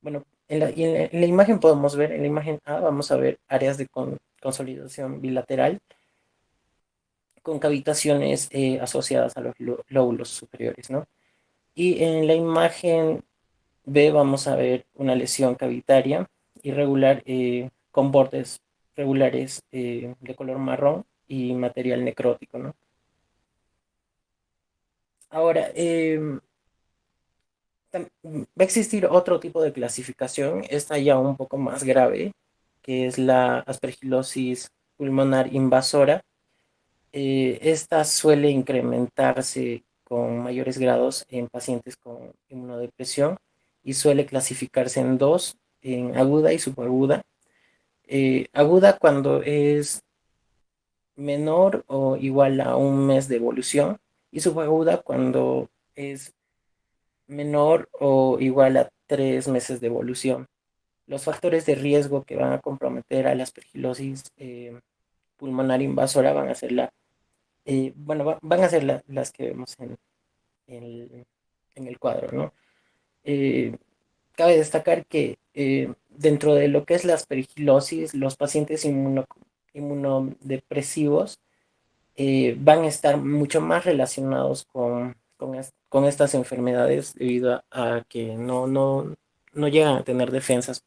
bueno, en la imagen podemos ver, en la imagen A vamos a ver áreas de consolidación bilateral con cavitaciones asociadas a los lóbulos superiores, ¿no? Y en la imagen B vamos a ver una lesión cavitaria irregular con bordes regulares de color marrón y material necrótico, ¿no? Ahora, va a existir otro tipo de clasificación, esta ya un poco más grave, que es la aspergilosis pulmonar invasora. Esta suele incrementarse con mayores grados en pacientes con inmunodepresión y suele clasificarse en dos, en aguda y subaguda. Aguda cuando es menor o igual a un mes de evolución, y subaguda cuando es menor o igual a 3 meses de evolución. Los factores de riesgo que van a comprometer a la aspergilosis pulmonar invasora van a ser bueno, van a ser las que vemos en, en el cuadro, ¿no? Eh, Cabe destacar que dentro de lo que es la aspergilosis, los pacientes inmunodepresivos van a estar mucho más relacionados con estas enfermedades, debido a que no llegan a tener defensas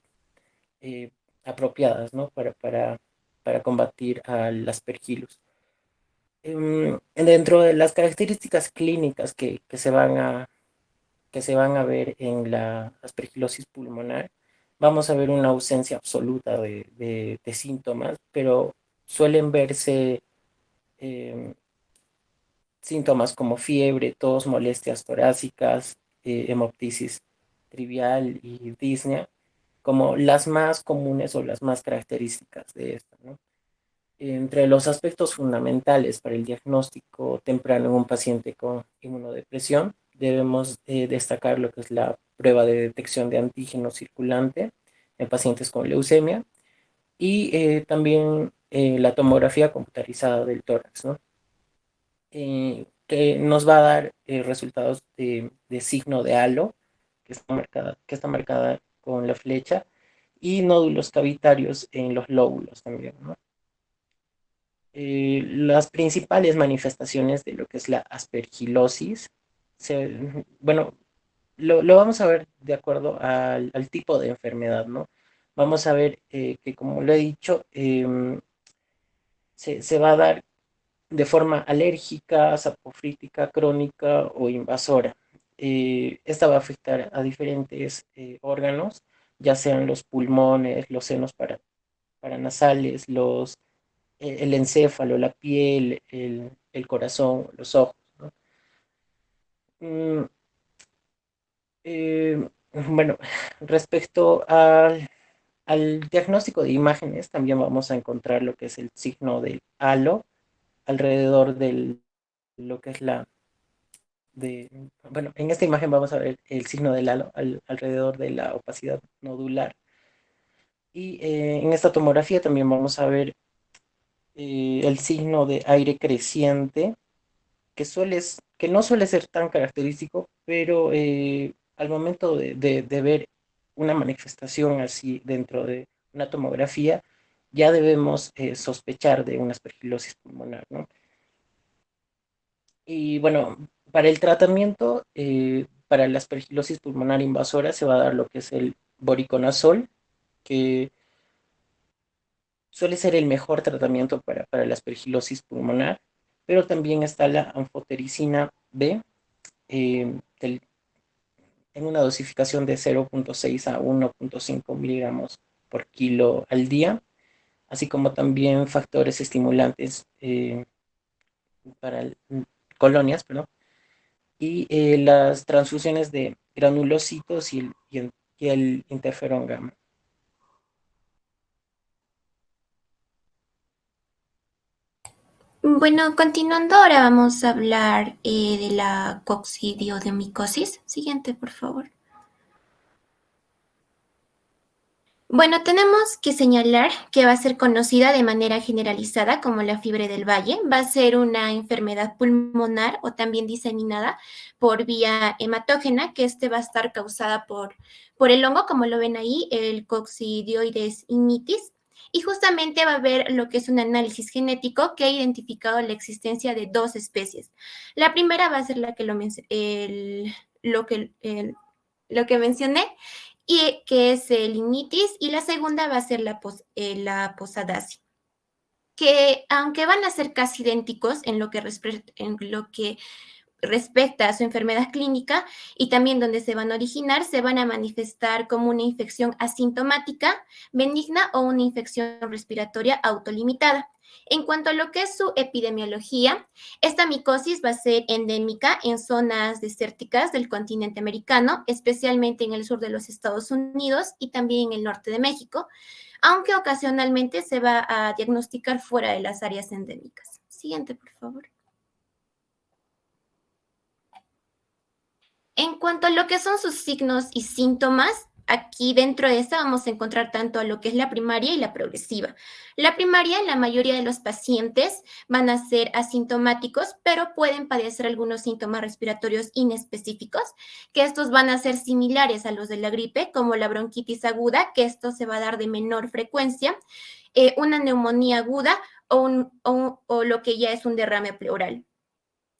eh, apropiadas, ¿no? Para combatir al aspergillus. Dentro de las características clínicas que se van a ver en la aspergilosis pulmonar, vamos a ver una ausencia absoluta de síntomas, pero suelen verse eh, síntomas como fiebre, tos, molestias torácicas, hemoptisis trivial y disnea, como las más comunes o las más características de esta, ¿no? Entre los aspectos fundamentales para el diagnóstico temprano en un paciente con inmunodepresión, debemos destacar lo que es la prueba de detección de antígeno circulante en pacientes con leucemia, y también la tomografía computarizada del tórax, ¿no? Que nos va a dar resultados de signo de halo, que está marcada con la flecha, y nódulos cavitarios en los lóbulos también, ¿no? las principales manifestaciones de lo que es la aspergilosis, bueno, lo vamos a ver de acuerdo al tipo de enfermedad, ¿no? Vamos a ver que, como lo he dicho, se va a dar de forma alérgica, sapofrítica, crónica o invasora. Esta va a afectar a diferentes órganos, ya sean los pulmones, los senos paranasales, el encéfalo, la piel, el corazón, los ojos, ¿no? Mm, bueno, respecto al diagnóstico de imágenes, también vamos a encontrar lo que es el signo del halo alrededor de lo que es bueno, en esta imagen vamos a ver el signo del halo alrededor de la opacidad nodular. Y en esta tomografía también vamos a ver el signo de aire creciente, que no suele ser tan característico, pero al momento de ver una manifestación así dentro de una tomografía, ya debemos sospechar de una aspergilosis pulmonar, ¿no? Y bueno, para el tratamiento, para la aspergilosis pulmonar invasora se va a dar lo que es el voriconazol, que suele ser el mejor tratamiento para la aspergilosis pulmonar, pero también está la anfotericina B, en una dosificación de 0,6 a 1,5 miligramos por kilo al día, así como también factores estimulantes para colonias, perdón, y las transfusiones de granulocitos y el interferón gamma. Bueno, continuando, ahora vamos a hablar de la coccidioidomicosis. Siguiente, por favor. Bueno, tenemos que señalar que va a ser conocida de manera generalizada como la fiebre del valle. Va a ser una enfermedad pulmonar o también diseminada por vía hematógena, que va a estar causada por el hongo, como lo ven ahí, el Coccidioides ignitis. Y justamente va a haber lo que es un análisis genético que ha identificado la existencia de dos especies. La primera va a ser la que lo que mencioné, y que es el initis, y la segunda va a ser la posadacia, que aunque van a ser casi idénticos en lo que respecta a su enfermedad clínica y también donde se van a originar, se van a manifestar como una infección asintomática, benigna o una infección respiratoria autolimitada. En cuanto a lo que es su epidemiología, esta micosis va a ser endémica en zonas desérticas del continente americano, especialmente en el sur de los Estados Unidos y también en el norte de México, aunque ocasionalmente se va a diagnosticar fuera de las áreas endémicas. Siguiente, por favor. En cuanto a lo que son sus signos y síntomas, aquí dentro de esta vamos a encontrar tanto a lo que es la primaria y la progresiva. La primaria, la mayoría de los pacientes van a ser asintomáticos, pero pueden padecer algunos síntomas respiratorios inespecíficos, que estos van a ser similares a los de la gripe, como la bronquitis aguda, que esto se va a dar de menor frecuencia, una neumonía aguda o lo que ya es un derrame pleural.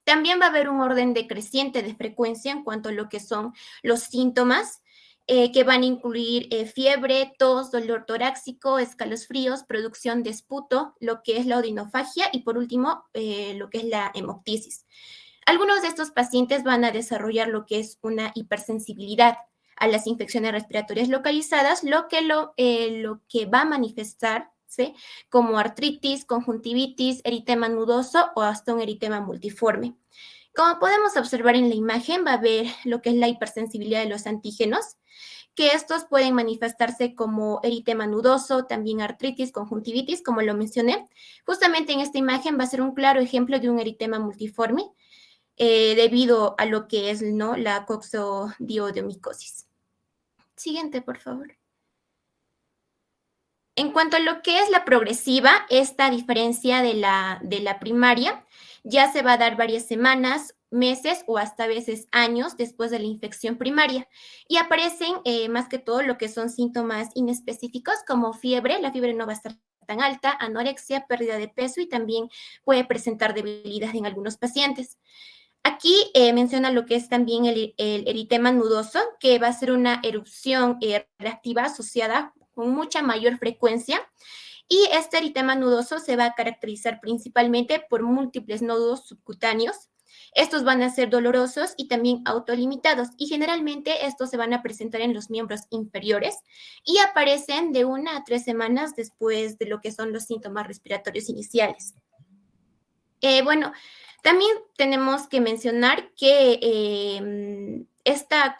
También va a haber un orden decreciente de frecuencia en cuanto a lo que son los síntomas, que van a incluir fiebre, tos, dolor torácico, escalofríos, producción de esputo, lo que es la odinofagia y por último lo que es la hemoptisis. Algunos de estos pacientes van a desarrollar lo que es una hipersensibilidad a las infecciones respiratorias localizadas, lo que va a manifestar, ¿sí?, como artritis, conjuntivitis, eritema nudoso o hasta un eritema multiforme. Como podemos observar en la imagen, va a haber lo que es la hipersensibilidad de los antígenos, que estos pueden manifestarse como eritema nudoso, también artritis, conjuntivitis, como lo mencioné. Justamente en esta imagen va a ser un claro ejemplo de un eritema multiforme, debido a lo que es, ¿no?, la coccidioidomicosis. Siguiente, por favor. En cuanto a lo que es la progresiva, esta diferencia de la primaria ya se va a dar varias semanas, meses o hasta a veces años después de la infección primaria y aparecen más que todo lo que son síntomas inespecíficos como fiebre. La fiebre no va a estar tan alta, anorexia, pérdida de peso y también puede presentar debilidad en algunos pacientes. Aquí menciona lo que es también el eritema nudoso, que va a ser una erupción reactiva asociada con mucha mayor frecuencia. Y este eritema nudoso se va a caracterizar principalmente por múltiples nódulos subcutáneos. Estos van a ser dolorosos y también autolimitados, y generalmente estos se van a presentar en los miembros inferiores y aparecen de 1 a 3 semanas después de lo que son los síntomas respiratorios iniciales. Bueno, también tenemos que mencionar que esta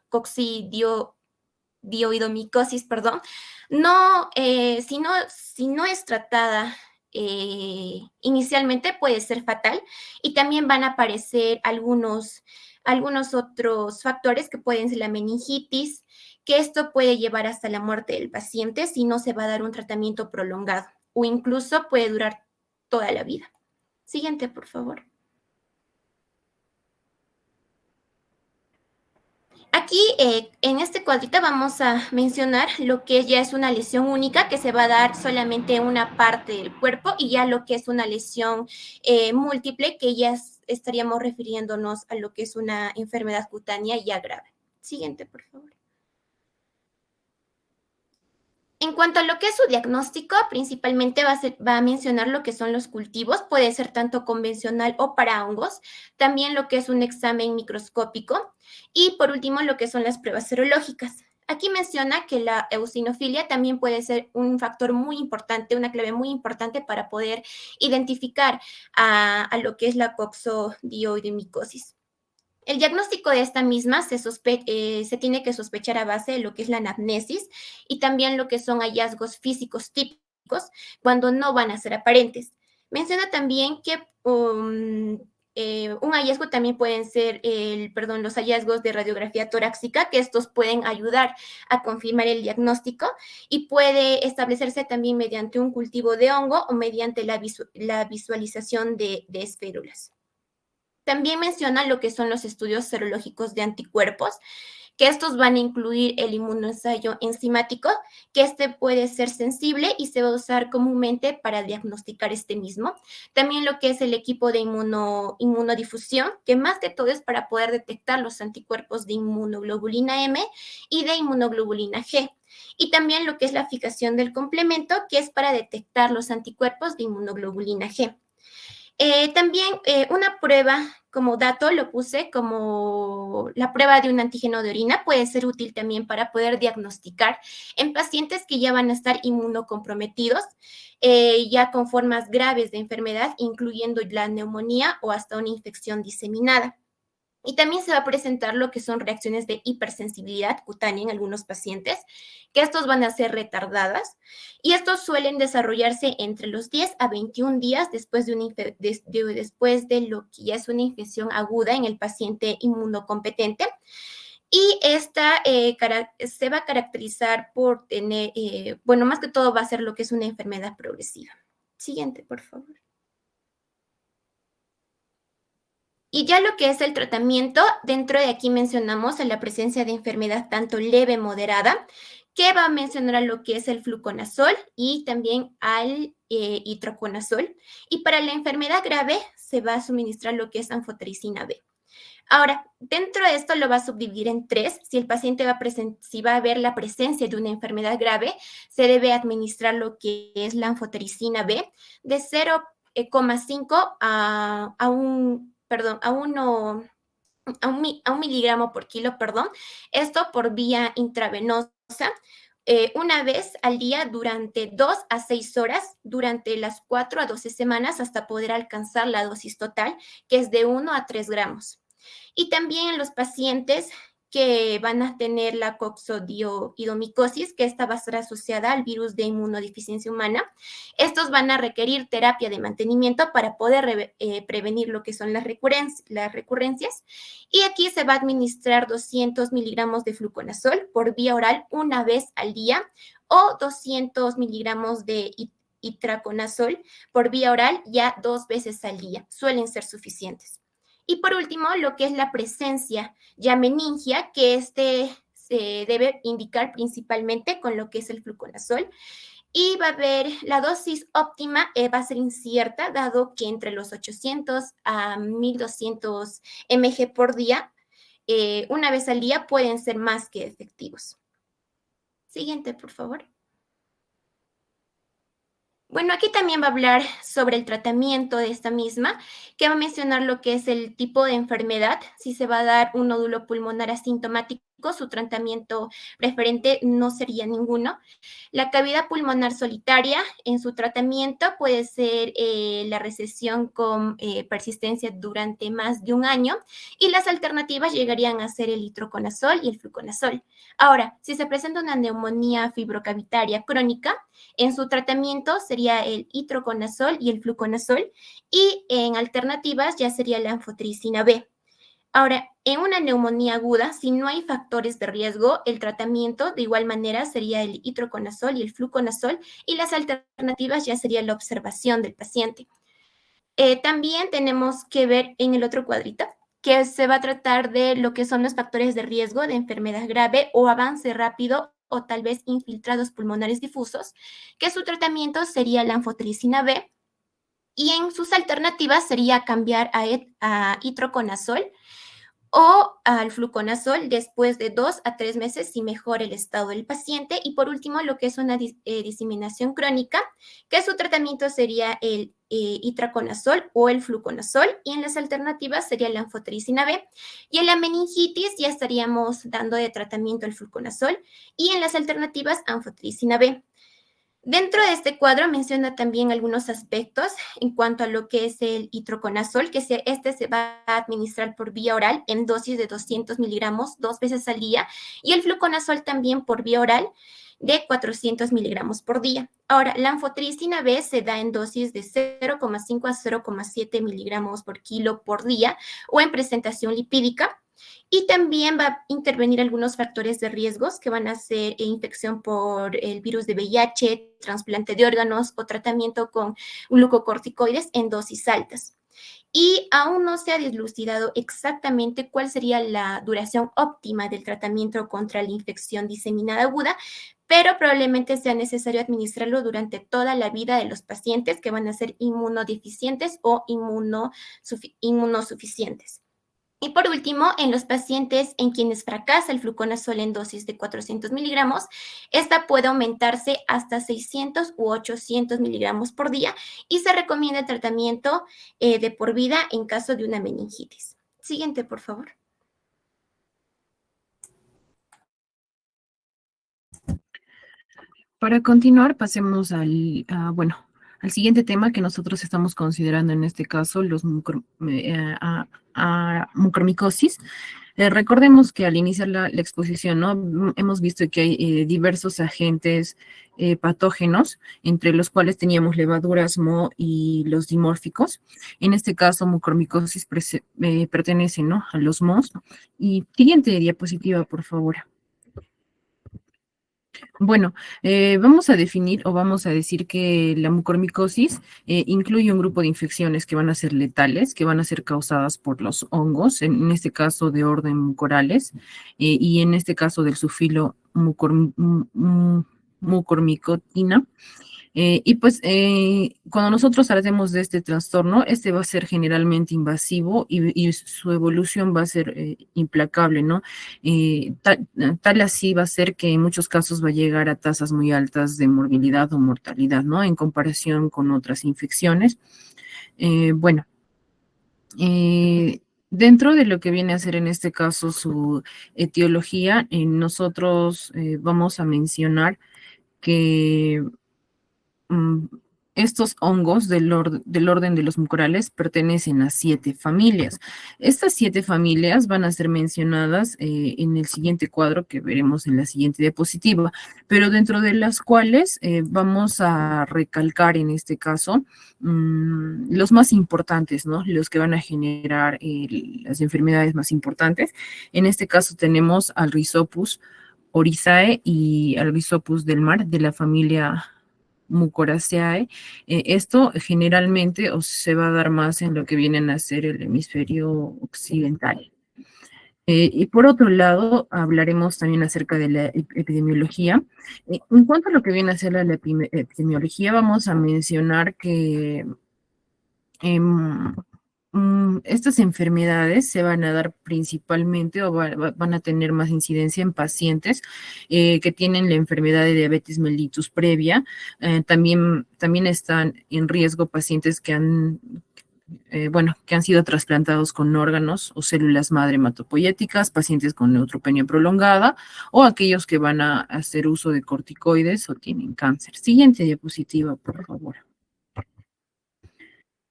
coccidioidomicosis, perdón, si no es tratada inicialmente puede ser fatal, y también van a aparecer algunos otros factores que pueden ser la meningitis, que esto puede llevar hasta la muerte del paciente si no se va a dar un tratamiento prolongado, o incluso puede durar toda la vida. Siguiente, por favor. Aquí, en este cuadrito vamos a mencionar lo que ya es una lesión única, que se va a dar solamente en una parte del cuerpo, y ya lo que es una lesión múltiple, que ya estaríamos refiriéndonos a lo que es una enfermedad cutánea ya grave. Siguiente, por favor. En cuanto a lo que es su diagnóstico, principalmente va a mencionar lo que son los cultivos, puede ser tanto convencional o para hongos, también lo que es un examen microscópico y por último lo que son las pruebas serológicas. Aquí menciona que la eosinofilia también puede ser un factor muy importante, una clave muy importante para poder identificar a lo que es la coccidioidomicosis. El diagnóstico de esta misma se tiene que sospechar a base de lo que es la anamnesis y también lo que son hallazgos físicos típicos cuando no van a ser aparentes. Menciona también que un hallazgo también pueden ser los hallazgos de radiografía torácica, que estos pueden ayudar a confirmar el diagnóstico y puede establecerse también mediante un cultivo de hongo o mediante la visualización de esférulas. También menciona lo que son los estudios serológicos de anticuerpos, que estos van a incluir el inmunoensayo enzimático, que este puede ser sensible y se va a usar comúnmente para diagnosticar este mismo. También lo que es el equipo de inmunodifusión, que más que todo es para poder detectar los anticuerpos de inmunoglobulina M y de inmunoglobulina G. Y también lo que es la fijación del complemento, que es para detectar los anticuerpos de inmunoglobulina G. También una prueba como dato lo puse como la prueba de un antígeno de orina, puede ser útil también para poder diagnosticar en pacientes que ya van a estar inmunocomprometidos, ya con formas graves de enfermedad, incluyendo la neumonía o hasta una infección diseminada. Y también se va a presentar lo que son reacciones de hipersensibilidad cutánea en algunos pacientes, que estos van a ser retardadas y estos suelen desarrollarse entre los 10 a 21 días después después de lo que ya es una infección aguda en el paciente inmunocompetente. Y esta se va a caracterizar por tener, más que todo va a ser lo que es una enfermedad progresiva. Siguiente, por favor. Y ya lo que es el tratamiento, dentro de aquí mencionamos la presencia de enfermedad tanto leve, moderada, que va a mencionar lo que es el fluconazol y también al itraconazol. Y para la enfermedad grave se va a suministrar lo que es anfotericina B. Ahora, dentro de esto lo va a subdividir en 3. Si el paciente si va a haber la presencia de una enfermedad grave, se debe administrar lo que es la anfotericina B de 0,5 a un miligramo por kilo, esto por vía intravenosa, una vez al día durante 2 a 6 horas, durante las 4 a 12 semanas, hasta poder alcanzar la dosis total, que es de 1 a 3 gramos. Y también en los pacientes que van a tener la coccidioidomicosis, que esta va a estar asociada al virus de inmunodeficiencia humana. Estos van a requerir terapia de mantenimiento para poder prevenir lo que son las recurrencias. Y aquí se va a administrar 200 miligramos de fluconazol por vía oral una vez al día o 200 miligramos de itraconazol por vía oral ya 2 veces al día. Suelen ser suficientes. Y por último, lo que es la presencia ya meningia, que se debe indicar principalmente con lo que es el fluconazol. y va a haber la dosis óptima, va a ser incierta, dado que entre los 800 a 1200 mg por día, una vez al día, pueden ser más que efectivos. Siguiente, por favor. Bueno, aquí también va a hablar sobre el tratamiento de esta misma, que va a mencionar lo que es el tipo de enfermedad, si se va a dar un nódulo pulmonar asintomático, su tratamiento preferente no sería ninguno. La cavidad pulmonar solitaria, en su tratamiento puede ser la recesión con persistencia durante más de un año, y las alternativas llegarían a ser el itraconazol y el fluconazol. Ahora, si se presenta una neumonía fibrocavitaria crónica, en su tratamiento sería el itraconazol y el fluconazol, y en alternativas ya sería la anfotericina B. Ahora, en una neumonía aguda, si no hay factores de riesgo, el tratamiento de igual manera sería el itraconazol y el fluconazol, y las alternativas ya sería la observación del paciente. También tenemos que ver en el otro cuadrito que se va a tratar de lo que son los factores de riesgo de enfermedad grave o avance rápido o tal vez infiltrados pulmonares difusos, que su tratamiento sería la anfotericina B, y en sus alternativas sería cambiar a itraconazol o al fluconazol después de 2 a 3 meses si mejora el estado del paciente. Y por último, lo que es una diseminación crónica, que su tratamiento sería el itraconazol o el fluconazol, y en las alternativas sería la anfotericina B. Y en la meningitis ya estaríamos dando de tratamiento el fluconazol, y en las alternativas anfotericina B. Dentro de este cuadro menciona también algunos aspectos en cuanto a lo que es el itraconazol, que este se va a administrar por vía oral en dosis de 200 miligramos 2 veces al día, y el fluconazol también por vía oral de 400 miligramos por día. Ahora, la anfotericina B se da en dosis de 0,5 a 0,7 miligramos por kilo por día o en presentación lipídica. Y también va a intervenir algunos factores de riesgos que van a ser infección por el virus de VIH, trasplante de órganos o tratamiento con glucocorticoides en dosis altas. Y aún no se ha dilucidado exactamente cuál sería la duración óptima del tratamiento contra la infección diseminada aguda, pero probablemente sea necesario administrarlo durante toda la vida de los pacientes que van a ser inmunodeficientes o inmunosuficientes. Y por último, en los pacientes en quienes fracasa el fluconazol en dosis de 400 miligramos, esta puede aumentarse hasta 600 u 800 miligramos por día, y se recomienda el tratamiento de por vida en caso de una meningitis. Siguiente, por favor. Para continuar, pasemos al siguiente tema que nosotros estamos considerando en este caso, los mucormicosis. Recordemos que al iniciar la exposición, ¿no? Hemos visto que hay diversos agentes patógenos, entre los cuales teníamos levaduras, moho y los dimórficos. En este caso, mucormicosis pertenece, ¿no?, a los mohos. Y siguiente diapositiva, por favor. Bueno, vamos a definir o vamos a decir que la mucormicosis incluye un grupo de infecciones que van a ser letales, que van a ser causadas por los hongos, en este caso de orden mucorales, y en este caso del sufilo mucormicotina. Y pues cuando nosotros tratemos de este trastorno, este va a ser generalmente invasivo y su evolución va a ser implacable, ¿no? Tal así va a ser que en muchos casos va a llegar a tasas muy altas de morbilidad o mortalidad, ¿no? En comparación con otras infecciones. Dentro de lo que viene a ser en este caso su etiología, nosotros vamos a mencionar que estos hongos del orden de los mucorales pertenecen a 7 familias. Estas 7 familias van a ser mencionadas en el siguiente cuadro que veremos en la siguiente diapositiva, pero dentro de las cuales vamos a recalcar en este caso los más importantes, ¿no? Los que van a generar las enfermedades más importantes. En este caso tenemos al Rhizopus oryzae y al Rhizopus del mar de la familia Mucoraceae. Esto generalmente se va a dar más en lo que vienen a ser el hemisferio occidental. Y por otro lado, hablaremos también acerca de la epidemiología. En cuanto a lo que viene a ser la epidemiología, vamos a mencionar que em, estas enfermedades se van a dar principalmente o van a tener más incidencia en pacientes que tienen la enfermedad de diabetes mellitus previa. También están en riesgo pacientes que que han sido trasplantados con órganos o células madre hematopoyéticas, pacientes con neutropenia prolongada o aquellos que van a hacer uso de corticoides o tienen cáncer. Siguiente diapositiva, por favor.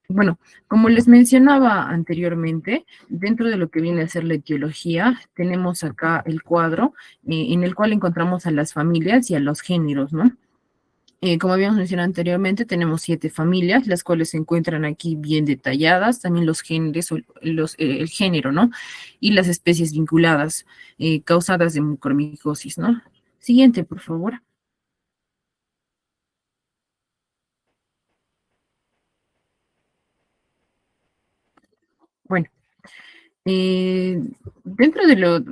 Bueno, como les mencionaba anteriormente, dentro de lo que viene a ser la etiología, tenemos acá el cuadro en el cual encontramos a las familias y a los géneros, ¿no? Como habíamos mencionado anteriormente, tenemos 7 familias, las cuales se encuentran aquí bien detalladas, también los géneros, el género, ¿no? Y las especies vinculadas, causadas de mucormicosis, ¿no? Siguiente, por favor. Bueno, dentro de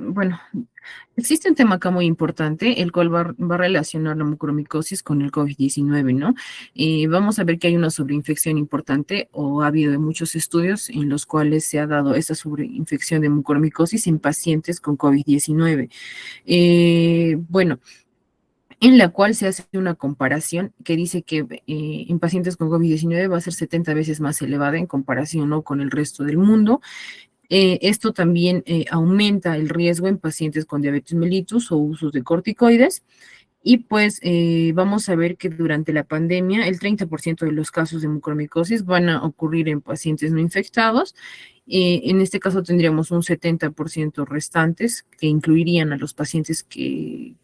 existe un tema acá muy importante, el cual va a relacionar la mucormicosis con el COVID-19, ¿no? Vamos a ver que hay una sobreinfección importante o ha habido muchos estudios en los cuales se ha dado esta sobreinfección de mucormicosis en pacientes con COVID-19. En la cual se hace una comparación que dice que en pacientes con COVID-19 va a ser 70 veces más elevada en comparación, ¿no?, con el resto del mundo. Esto también aumenta el riesgo en pacientes con diabetes mellitus o usos de corticoides. Y pues vamos a ver que durante la pandemia el 30% de los casos de mucormicosis van a ocurrir en pacientes no infectados. En este caso tendríamos un 70% restantes que incluirían a los pacientes que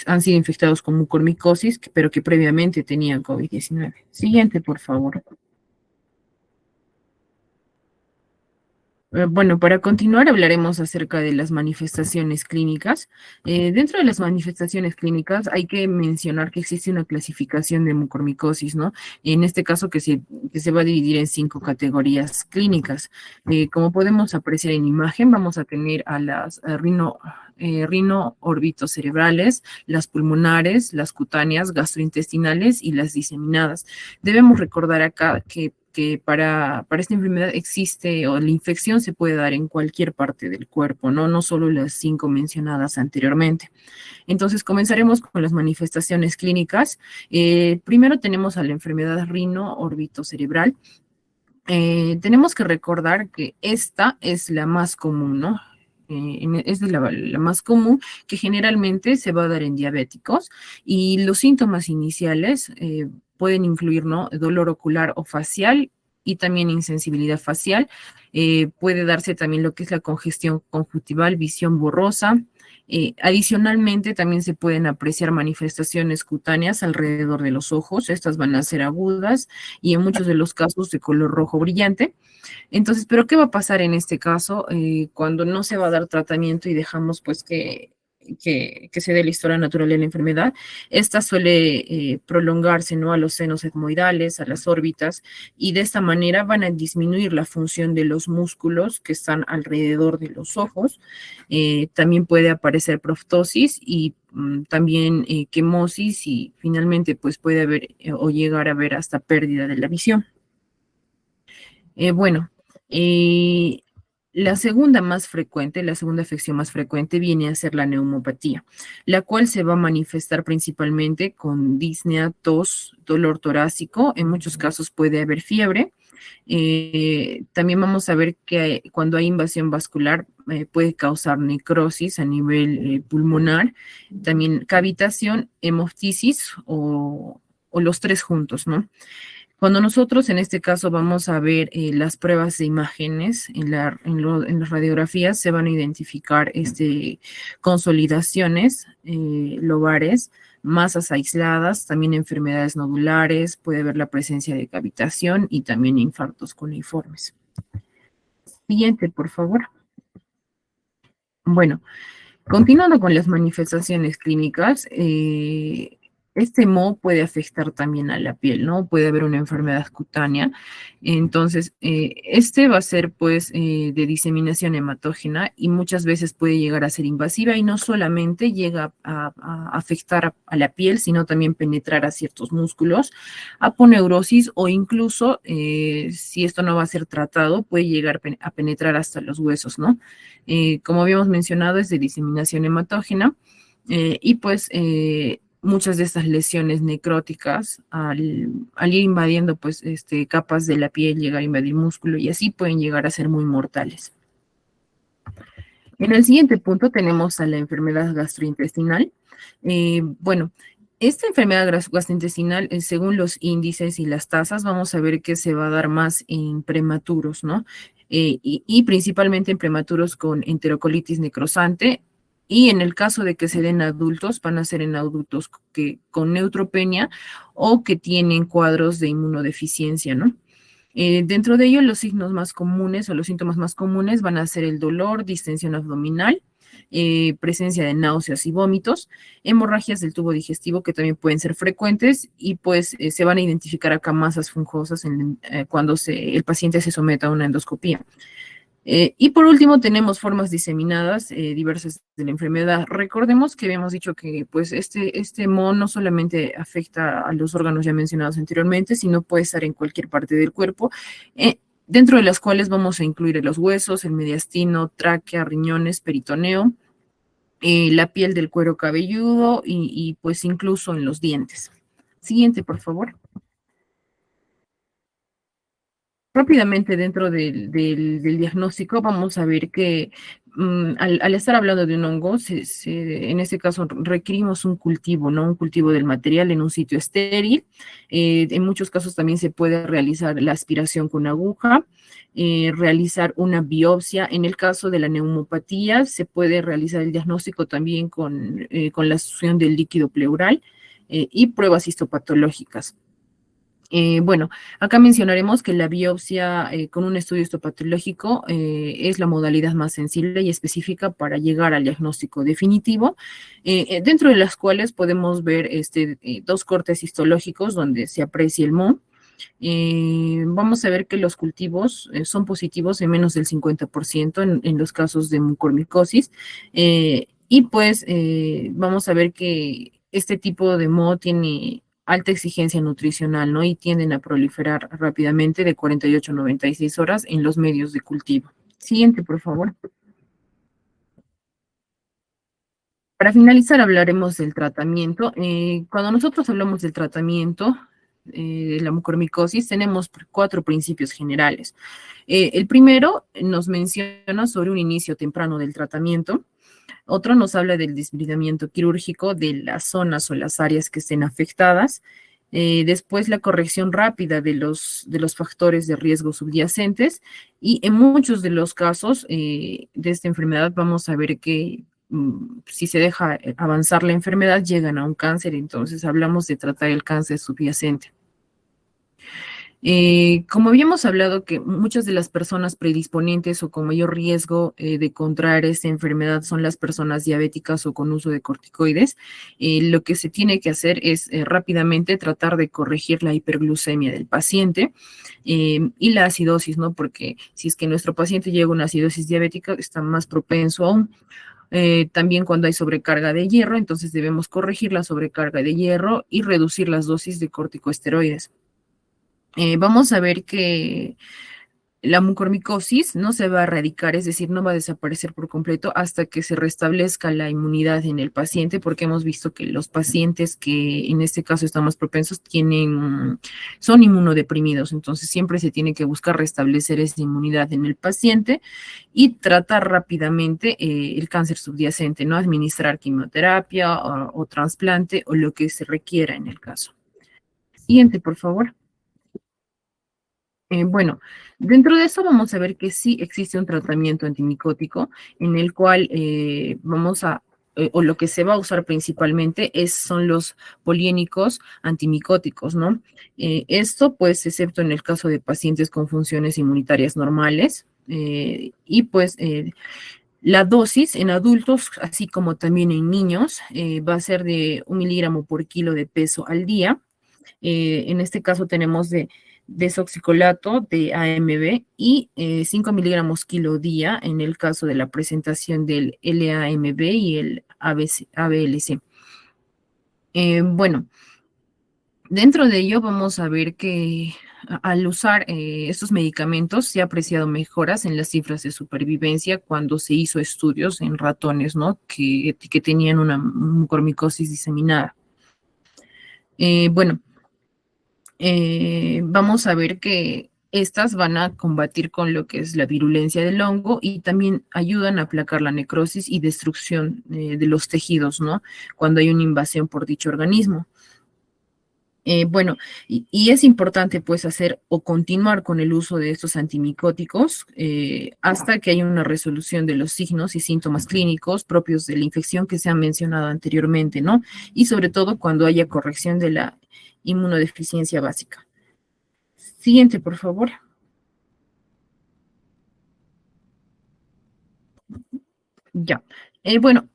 han sido infectados con mucormicosis, pero que previamente tenían COVID-19. Siguiente, por favor. Bueno, para continuar hablaremos acerca de las manifestaciones clínicas. Dentro de las manifestaciones clínicas hay que mencionar que existe una clasificación de mucormicosis, ¿no? En este caso que se va a dividir en 5 categorías clínicas. Como podemos apreciar en imagen, vamos a tener a las rinoórbitocerebrales, las pulmonares, las cutáneas, gastrointestinales y las diseminadas. Debemos recordar acá que para esta enfermedad existe o la infección se puede dar en cualquier parte del cuerpo, ¿no? No solo las 5 mencionadas anteriormente. Entonces, comenzaremos con las manifestaciones clínicas. Primero tenemos a la enfermedad rinoórbitocerebral. Tenemos que recordar que esta es la más común, ¿no? Es la más común, que generalmente se va a dar en diabéticos, y los síntomas iniciales pueden incluir, ¿no?, dolor ocular o facial y también insensibilidad facial. Puede darse también lo que es la congestión conjuntival, visión borrosa. Adicionalmente, también se pueden apreciar manifestaciones cutáneas alrededor de los ojos. Estas van a ser agudas y en muchos de los casos de color rojo brillante. Entonces, ¿pero qué va a pasar en este caso cuando no se va a dar tratamiento y dejamos pues que se dé la historia natural de la enfermedad? Esta suele prolongarse, ¿no?, a los senos etmoidales, a las órbitas, y de esta manera van a disminuir la función de los músculos que están alrededor de los ojos. También puede aparecer proftosis y también quemosis, y finalmente pues puede haber o llegar a haber hasta pérdida de la visión. Bueno, la segunda afección más frecuente viene a ser la neumopatía, la cual se va a manifestar principalmente con disnea, tos, dolor torácico. En muchos casos puede haber fiebre. También vamos a ver que cuando hay invasión vascular puede causar necrosis a nivel pulmonar, también cavitación, hemoptisis o los 3 juntos, ¿no? Cuando nosotros en este caso vamos a ver las pruebas de imágenes en las radiografías, se van a identificar consolidaciones lobares, masas aisladas, también enfermedades nodulares, puede haber la presencia de cavitación y también infartos cuneiformes. Siguiente, por favor. Bueno, continuando con las manifestaciones clínicas, este moho puede afectar también a la piel, ¿no? Puede haber una enfermedad cutánea. Entonces, este va a ser, pues, de diseminación hematógena y muchas veces puede llegar a ser invasiva y no solamente llega a afectar a la piel, sino también penetrar a ciertos músculos, aponeurosis o incluso, si esto no va a ser tratado, puede llegar a penetrar hasta los huesos, ¿no? Como habíamos mencionado, es de diseminación hematógena y pues muchas de estas lesiones necróticas al ir invadiendo pues capas de la piel, llegar a invadir músculo y así pueden llegar a ser muy mortales. En el siguiente punto tenemos a la enfermedad gastrointestinal. Bueno, esta enfermedad gastrointestinal, según los índices y las tasas, vamos a ver que se va a dar más en prematuros, ¿no? Y principalmente en prematuros con enterocolitis necrosante. Y en el caso de que se den adultos, van a ser en adultos con neutropenia o que tienen cuadros de inmunodeficiencia, ¿no? Dentro de ello, los signos más comunes o los síntomas más comunes van a ser el dolor, distensión abdominal, presencia de náuseas y vómitos, hemorragias del tubo digestivo que también pueden ser frecuentes y pues se van a identificar acá masas fungosas cuando el paciente se someta a una endoscopía. Y por último tenemos formas diseminadas diversas de la enfermedad. Recordemos que habíamos dicho que pues este moho no solamente afecta a los órganos ya mencionados anteriormente, sino puede estar en cualquier parte del cuerpo, dentro de las cuales vamos a incluir los huesos, el mediastino, tráquea, riñones, peritoneo, la piel del cuero cabelludo y pues incluso en los dientes. Siguiente, por favor. Rápidamente dentro del diagnóstico vamos a ver que al estar hablando de un hongo, en este caso requerimos un cultivo, ¿no? Un cultivo del material en un sitio estéril. En muchos casos también se puede realizar la aspiración con aguja, realizar una biopsia. En el caso de la neumopatía se puede realizar el diagnóstico también con la succión del líquido pleural y pruebas histopatológicas. Bueno, acá mencionaremos que la biopsia con un estudio histopatológico es la modalidad más sensible y específica para llegar al diagnóstico definitivo, dentro de las cuales podemos ver dos cortes histológicos donde se aprecia el moho. Vamos a ver que los cultivos son positivos en menos del 50% en los casos de mucormicosis, y pues vamos a ver que este tipo de moho tiene alta exigencia nutricional, ¿no? Y tienden a proliferar rápidamente de 48 a 96 horas en los medios de cultivo. Siguiente, por favor. Para finalizar, hablaremos del tratamiento. Cuando nosotros hablamos del tratamiento de la mucormicosis, tenemos 4 principios generales. El primero nos menciona sobre un inicio temprano del tratamiento. Otro nos habla del desbridamiento quirúrgico de las zonas o las áreas que estén afectadas. Después la corrección rápida de los factores de riesgo subyacentes y en muchos de los casos de esta enfermedad vamos a ver que si se deja avanzar la enfermedad llegan a un cáncer, entonces hablamos de tratar el cáncer subyacente. Como habíamos hablado que muchas de las personas predisponentes o con mayor riesgo de contraer esta enfermedad son las personas diabéticas o con uso de corticoides, lo que se tiene que hacer es rápidamente tratar de corregir la hiperglucemia del paciente y la acidosis, ¿no? Porque si es que nuestro paciente llega a una acidosis diabética, está más propenso aún. También cuando hay sobrecarga de hierro, entonces debemos corregir la sobrecarga de hierro y reducir las dosis de corticosteroides. Vamos a ver que la mucormicosis no se va a erradicar, es decir, no va a desaparecer por completo hasta que se restablezca la inmunidad en el paciente, porque hemos visto que los pacientes que en este caso están más propensos son inmunodeprimidos, entonces siempre se tiene que buscar restablecer esa inmunidad en el paciente y tratar rápidamente el cáncer subyacente, no administrar quimioterapia o trasplante o lo que se requiera en el caso. Siguiente, por favor. Bueno, dentro de eso vamos a ver que sí existe un tratamiento antimicótico en el cual o lo que se va a usar principalmente son los poliénicos antimicóticos, ¿no? Esto, pues, excepto en el caso de pacientes con funciones inmunitarias normales, y pues La dosis en adultos, así como también en niños, va a ser de 1 miligramo por kilo de peso al día. En este caso tenemos de desoxicolato de AMB y 5 miligramos kilo día en el caso de la presentación del LAMB y el ABLC. Bueno, dentro de ello vamos a ver que al usar estos medicamentos se ha apreciado mejoras en las cifras de supervivencia cuando se hizo estudios en ratones, ¿no? Que tenían una mucormicosis diseminada. Bueno, vamos a ver que estas van a combatir con lo que es la virulencia del hongo y también ayudan a aplacar la necrosis y destrucción de los tejidos, ¿no? Cuando hay una invasión por dicho organismo. Bueno, y es importante pues hacer o continuar con el uso de estos antimicóticos hasta que haya una resolución de los signos y síntomas clínicos propios de la infección que se han mencionado anteriormente, ¿no? Y sobre todo cuando haya corrección de la inmunodeficiencia básica. Siguiente, por favor. Ya. Bueno,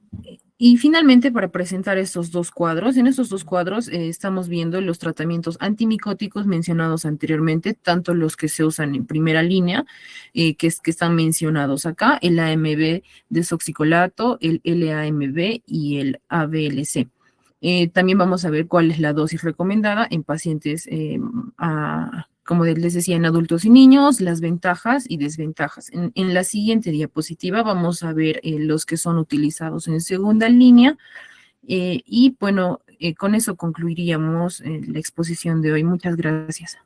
y finalmente, para presentar estos dos cuadros, en estos dos cuadros estamos viendo los tratamientos antimicóticos mencionados anteriormente, tanto los que se usan en primera línea, que están mencionados acá, el AMB desoxicolato, el LAMB y el ABLC. También vamos a ver cuál es la dosis recomendada en pacientes, como les decía, en adultos y niños, las ventajas y desventajas. En la siguiente diapositiva vamos a ver los que son utilizados en segunda línea. Y bueno, con eso concluiríamos la exposición de hoy. Muchas gracias.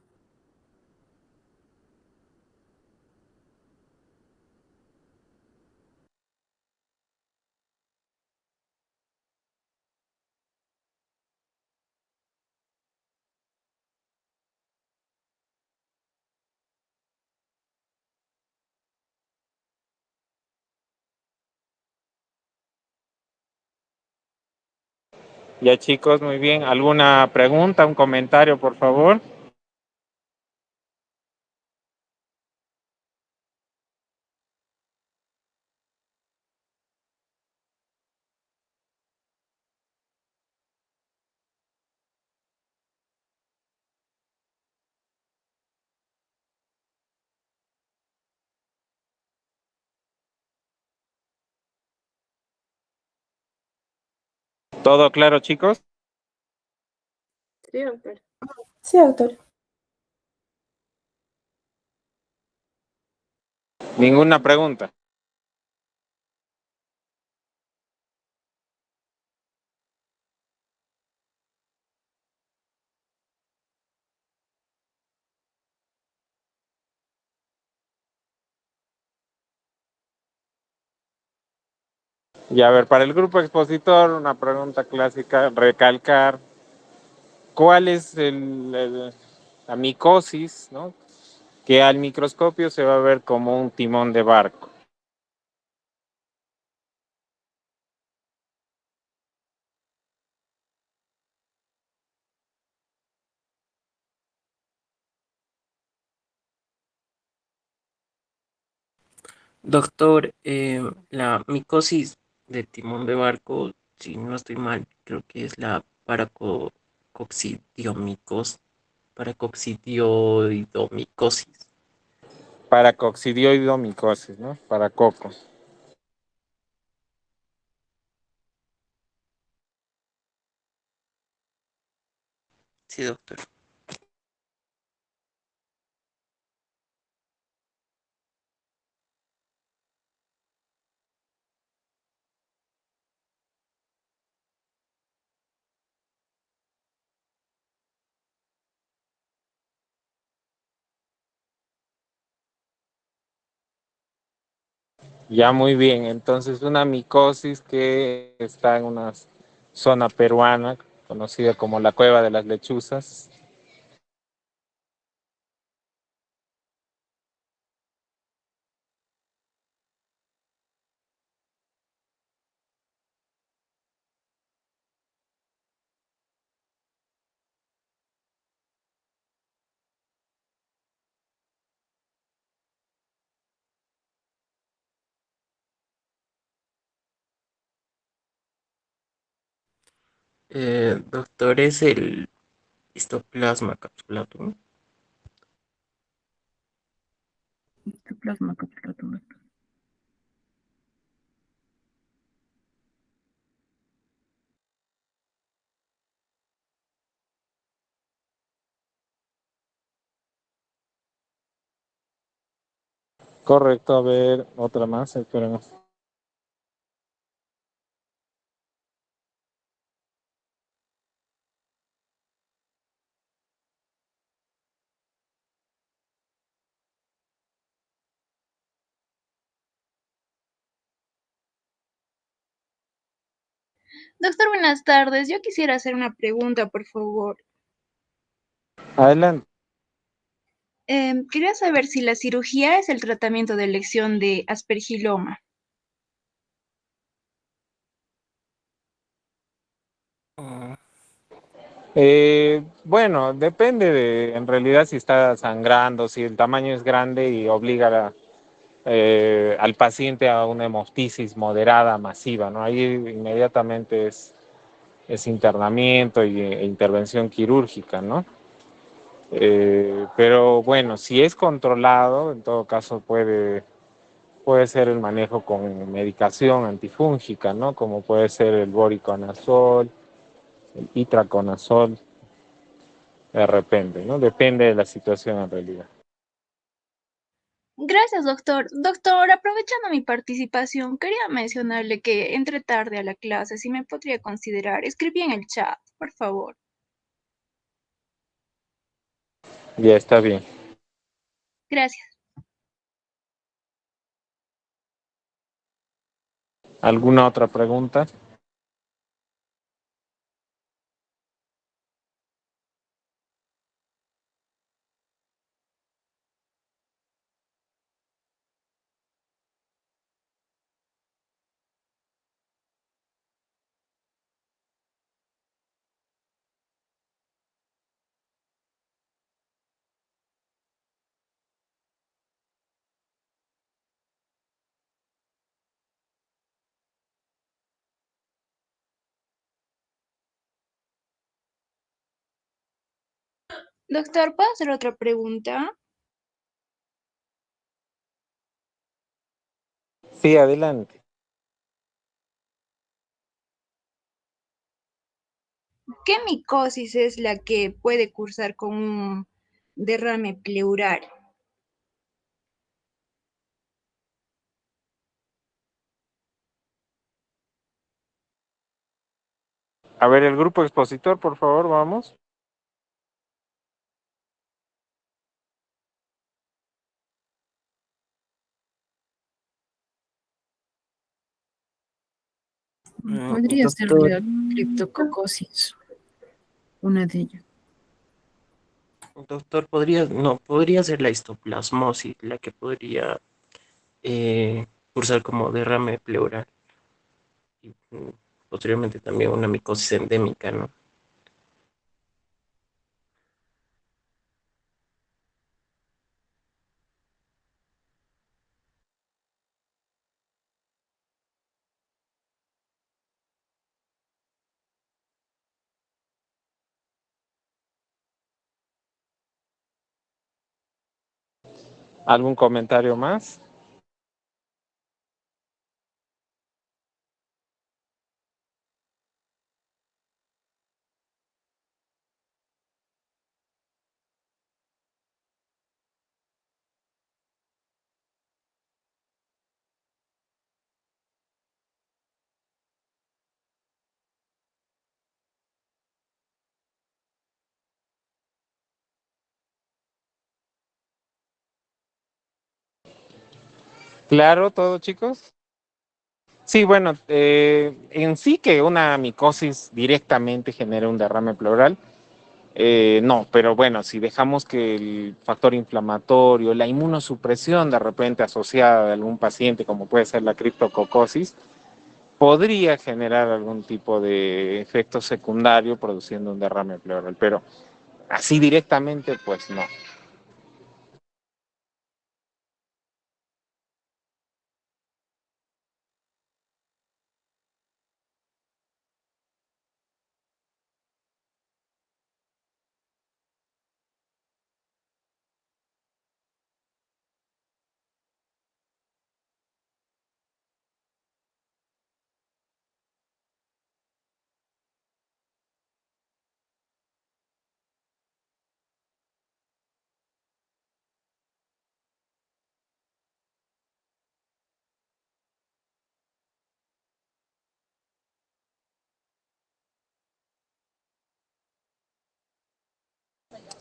Ya chicos, muy bien. ¿Alguna pregunta, un comentario, por favor? ¿Todo claro, chicos? Sí, doctor. Sí, doctor. ¿Ninguna pregunta? Y a ver, para el grupo expositor, una pregunta clásica, recalcar cuál es la micosis, ¿no? Que al microscopio se va a ver como un timón de barco. Doctor, la micosis de timón de barco, si no estoy mal, creo que es la paracoccidioidomicosis. Paracoccidioidomicosis, ¿no? Para coco. Sí, doctor. Ya muy bien, entonces una micosis que está en una zona peruana conocida como la Cueva de las Lechuzas. Doctor, es el histoplasma capsulatum. Histoplasma capsulatum. Correcto, a ver, otra más, esperemos. Doctor, buenas tardes. Yo quisiera hacer una pregunta, por favor. Adelante. Quería saber si la cirugía es el tratamiento de elección de aspergiloma. Mm, Bueno, depende de, en realidad, si está sangrando, si el tamaño es grande y obliga al paciente a una hemoptisis moderada, masiva, ¿no? Ahí inmediatamente es internamiento e intervención quirúrgica, ¿no? Pero bueno, si es controlado, en todo caso puede ser el manejo con medicación antifúngica, ¿no? Como puede ser el voriconazol, el itraconazol, de repente, ¿no? Depende de la situación en realidad. Gracias, doctor. Doctor, aprovechando mi participación, quería mencionarle que entré tarde a la clase, si me podría considerar. Escribí en el chat, por favor. Ya está bien. Gracias. ¿Alguna otra pregunta? Doctor, ¿puedo hacer otra pregunta? Sí, adelante. ¿Qué micosis es la que puede cursar con un derrame pleural? A ver, el grupo expositor, por favor, vamos. Podría ser Doctor, la criptococosis, una de ellas. doctor, podría ser la histoplasmosis la que podría cursar como derrame pleural y posteriormente también una micosis endémica, ¿no? ¿Algún comentario más? Claro, todo, chicos. Sí, bueno, en sí que una micosis directamente genere un derrame pleural, no, pero bueno, si dejamos que el factor inflamatorio, la inmunosupresión de repente asociada a algún paciente, como puede ser la criptococosis, podría generar algún tipo de efecto secundario produciendo un derrame pleural, pero así directamente, pues no.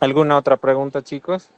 ¿Alguna otra pregunta, chicos?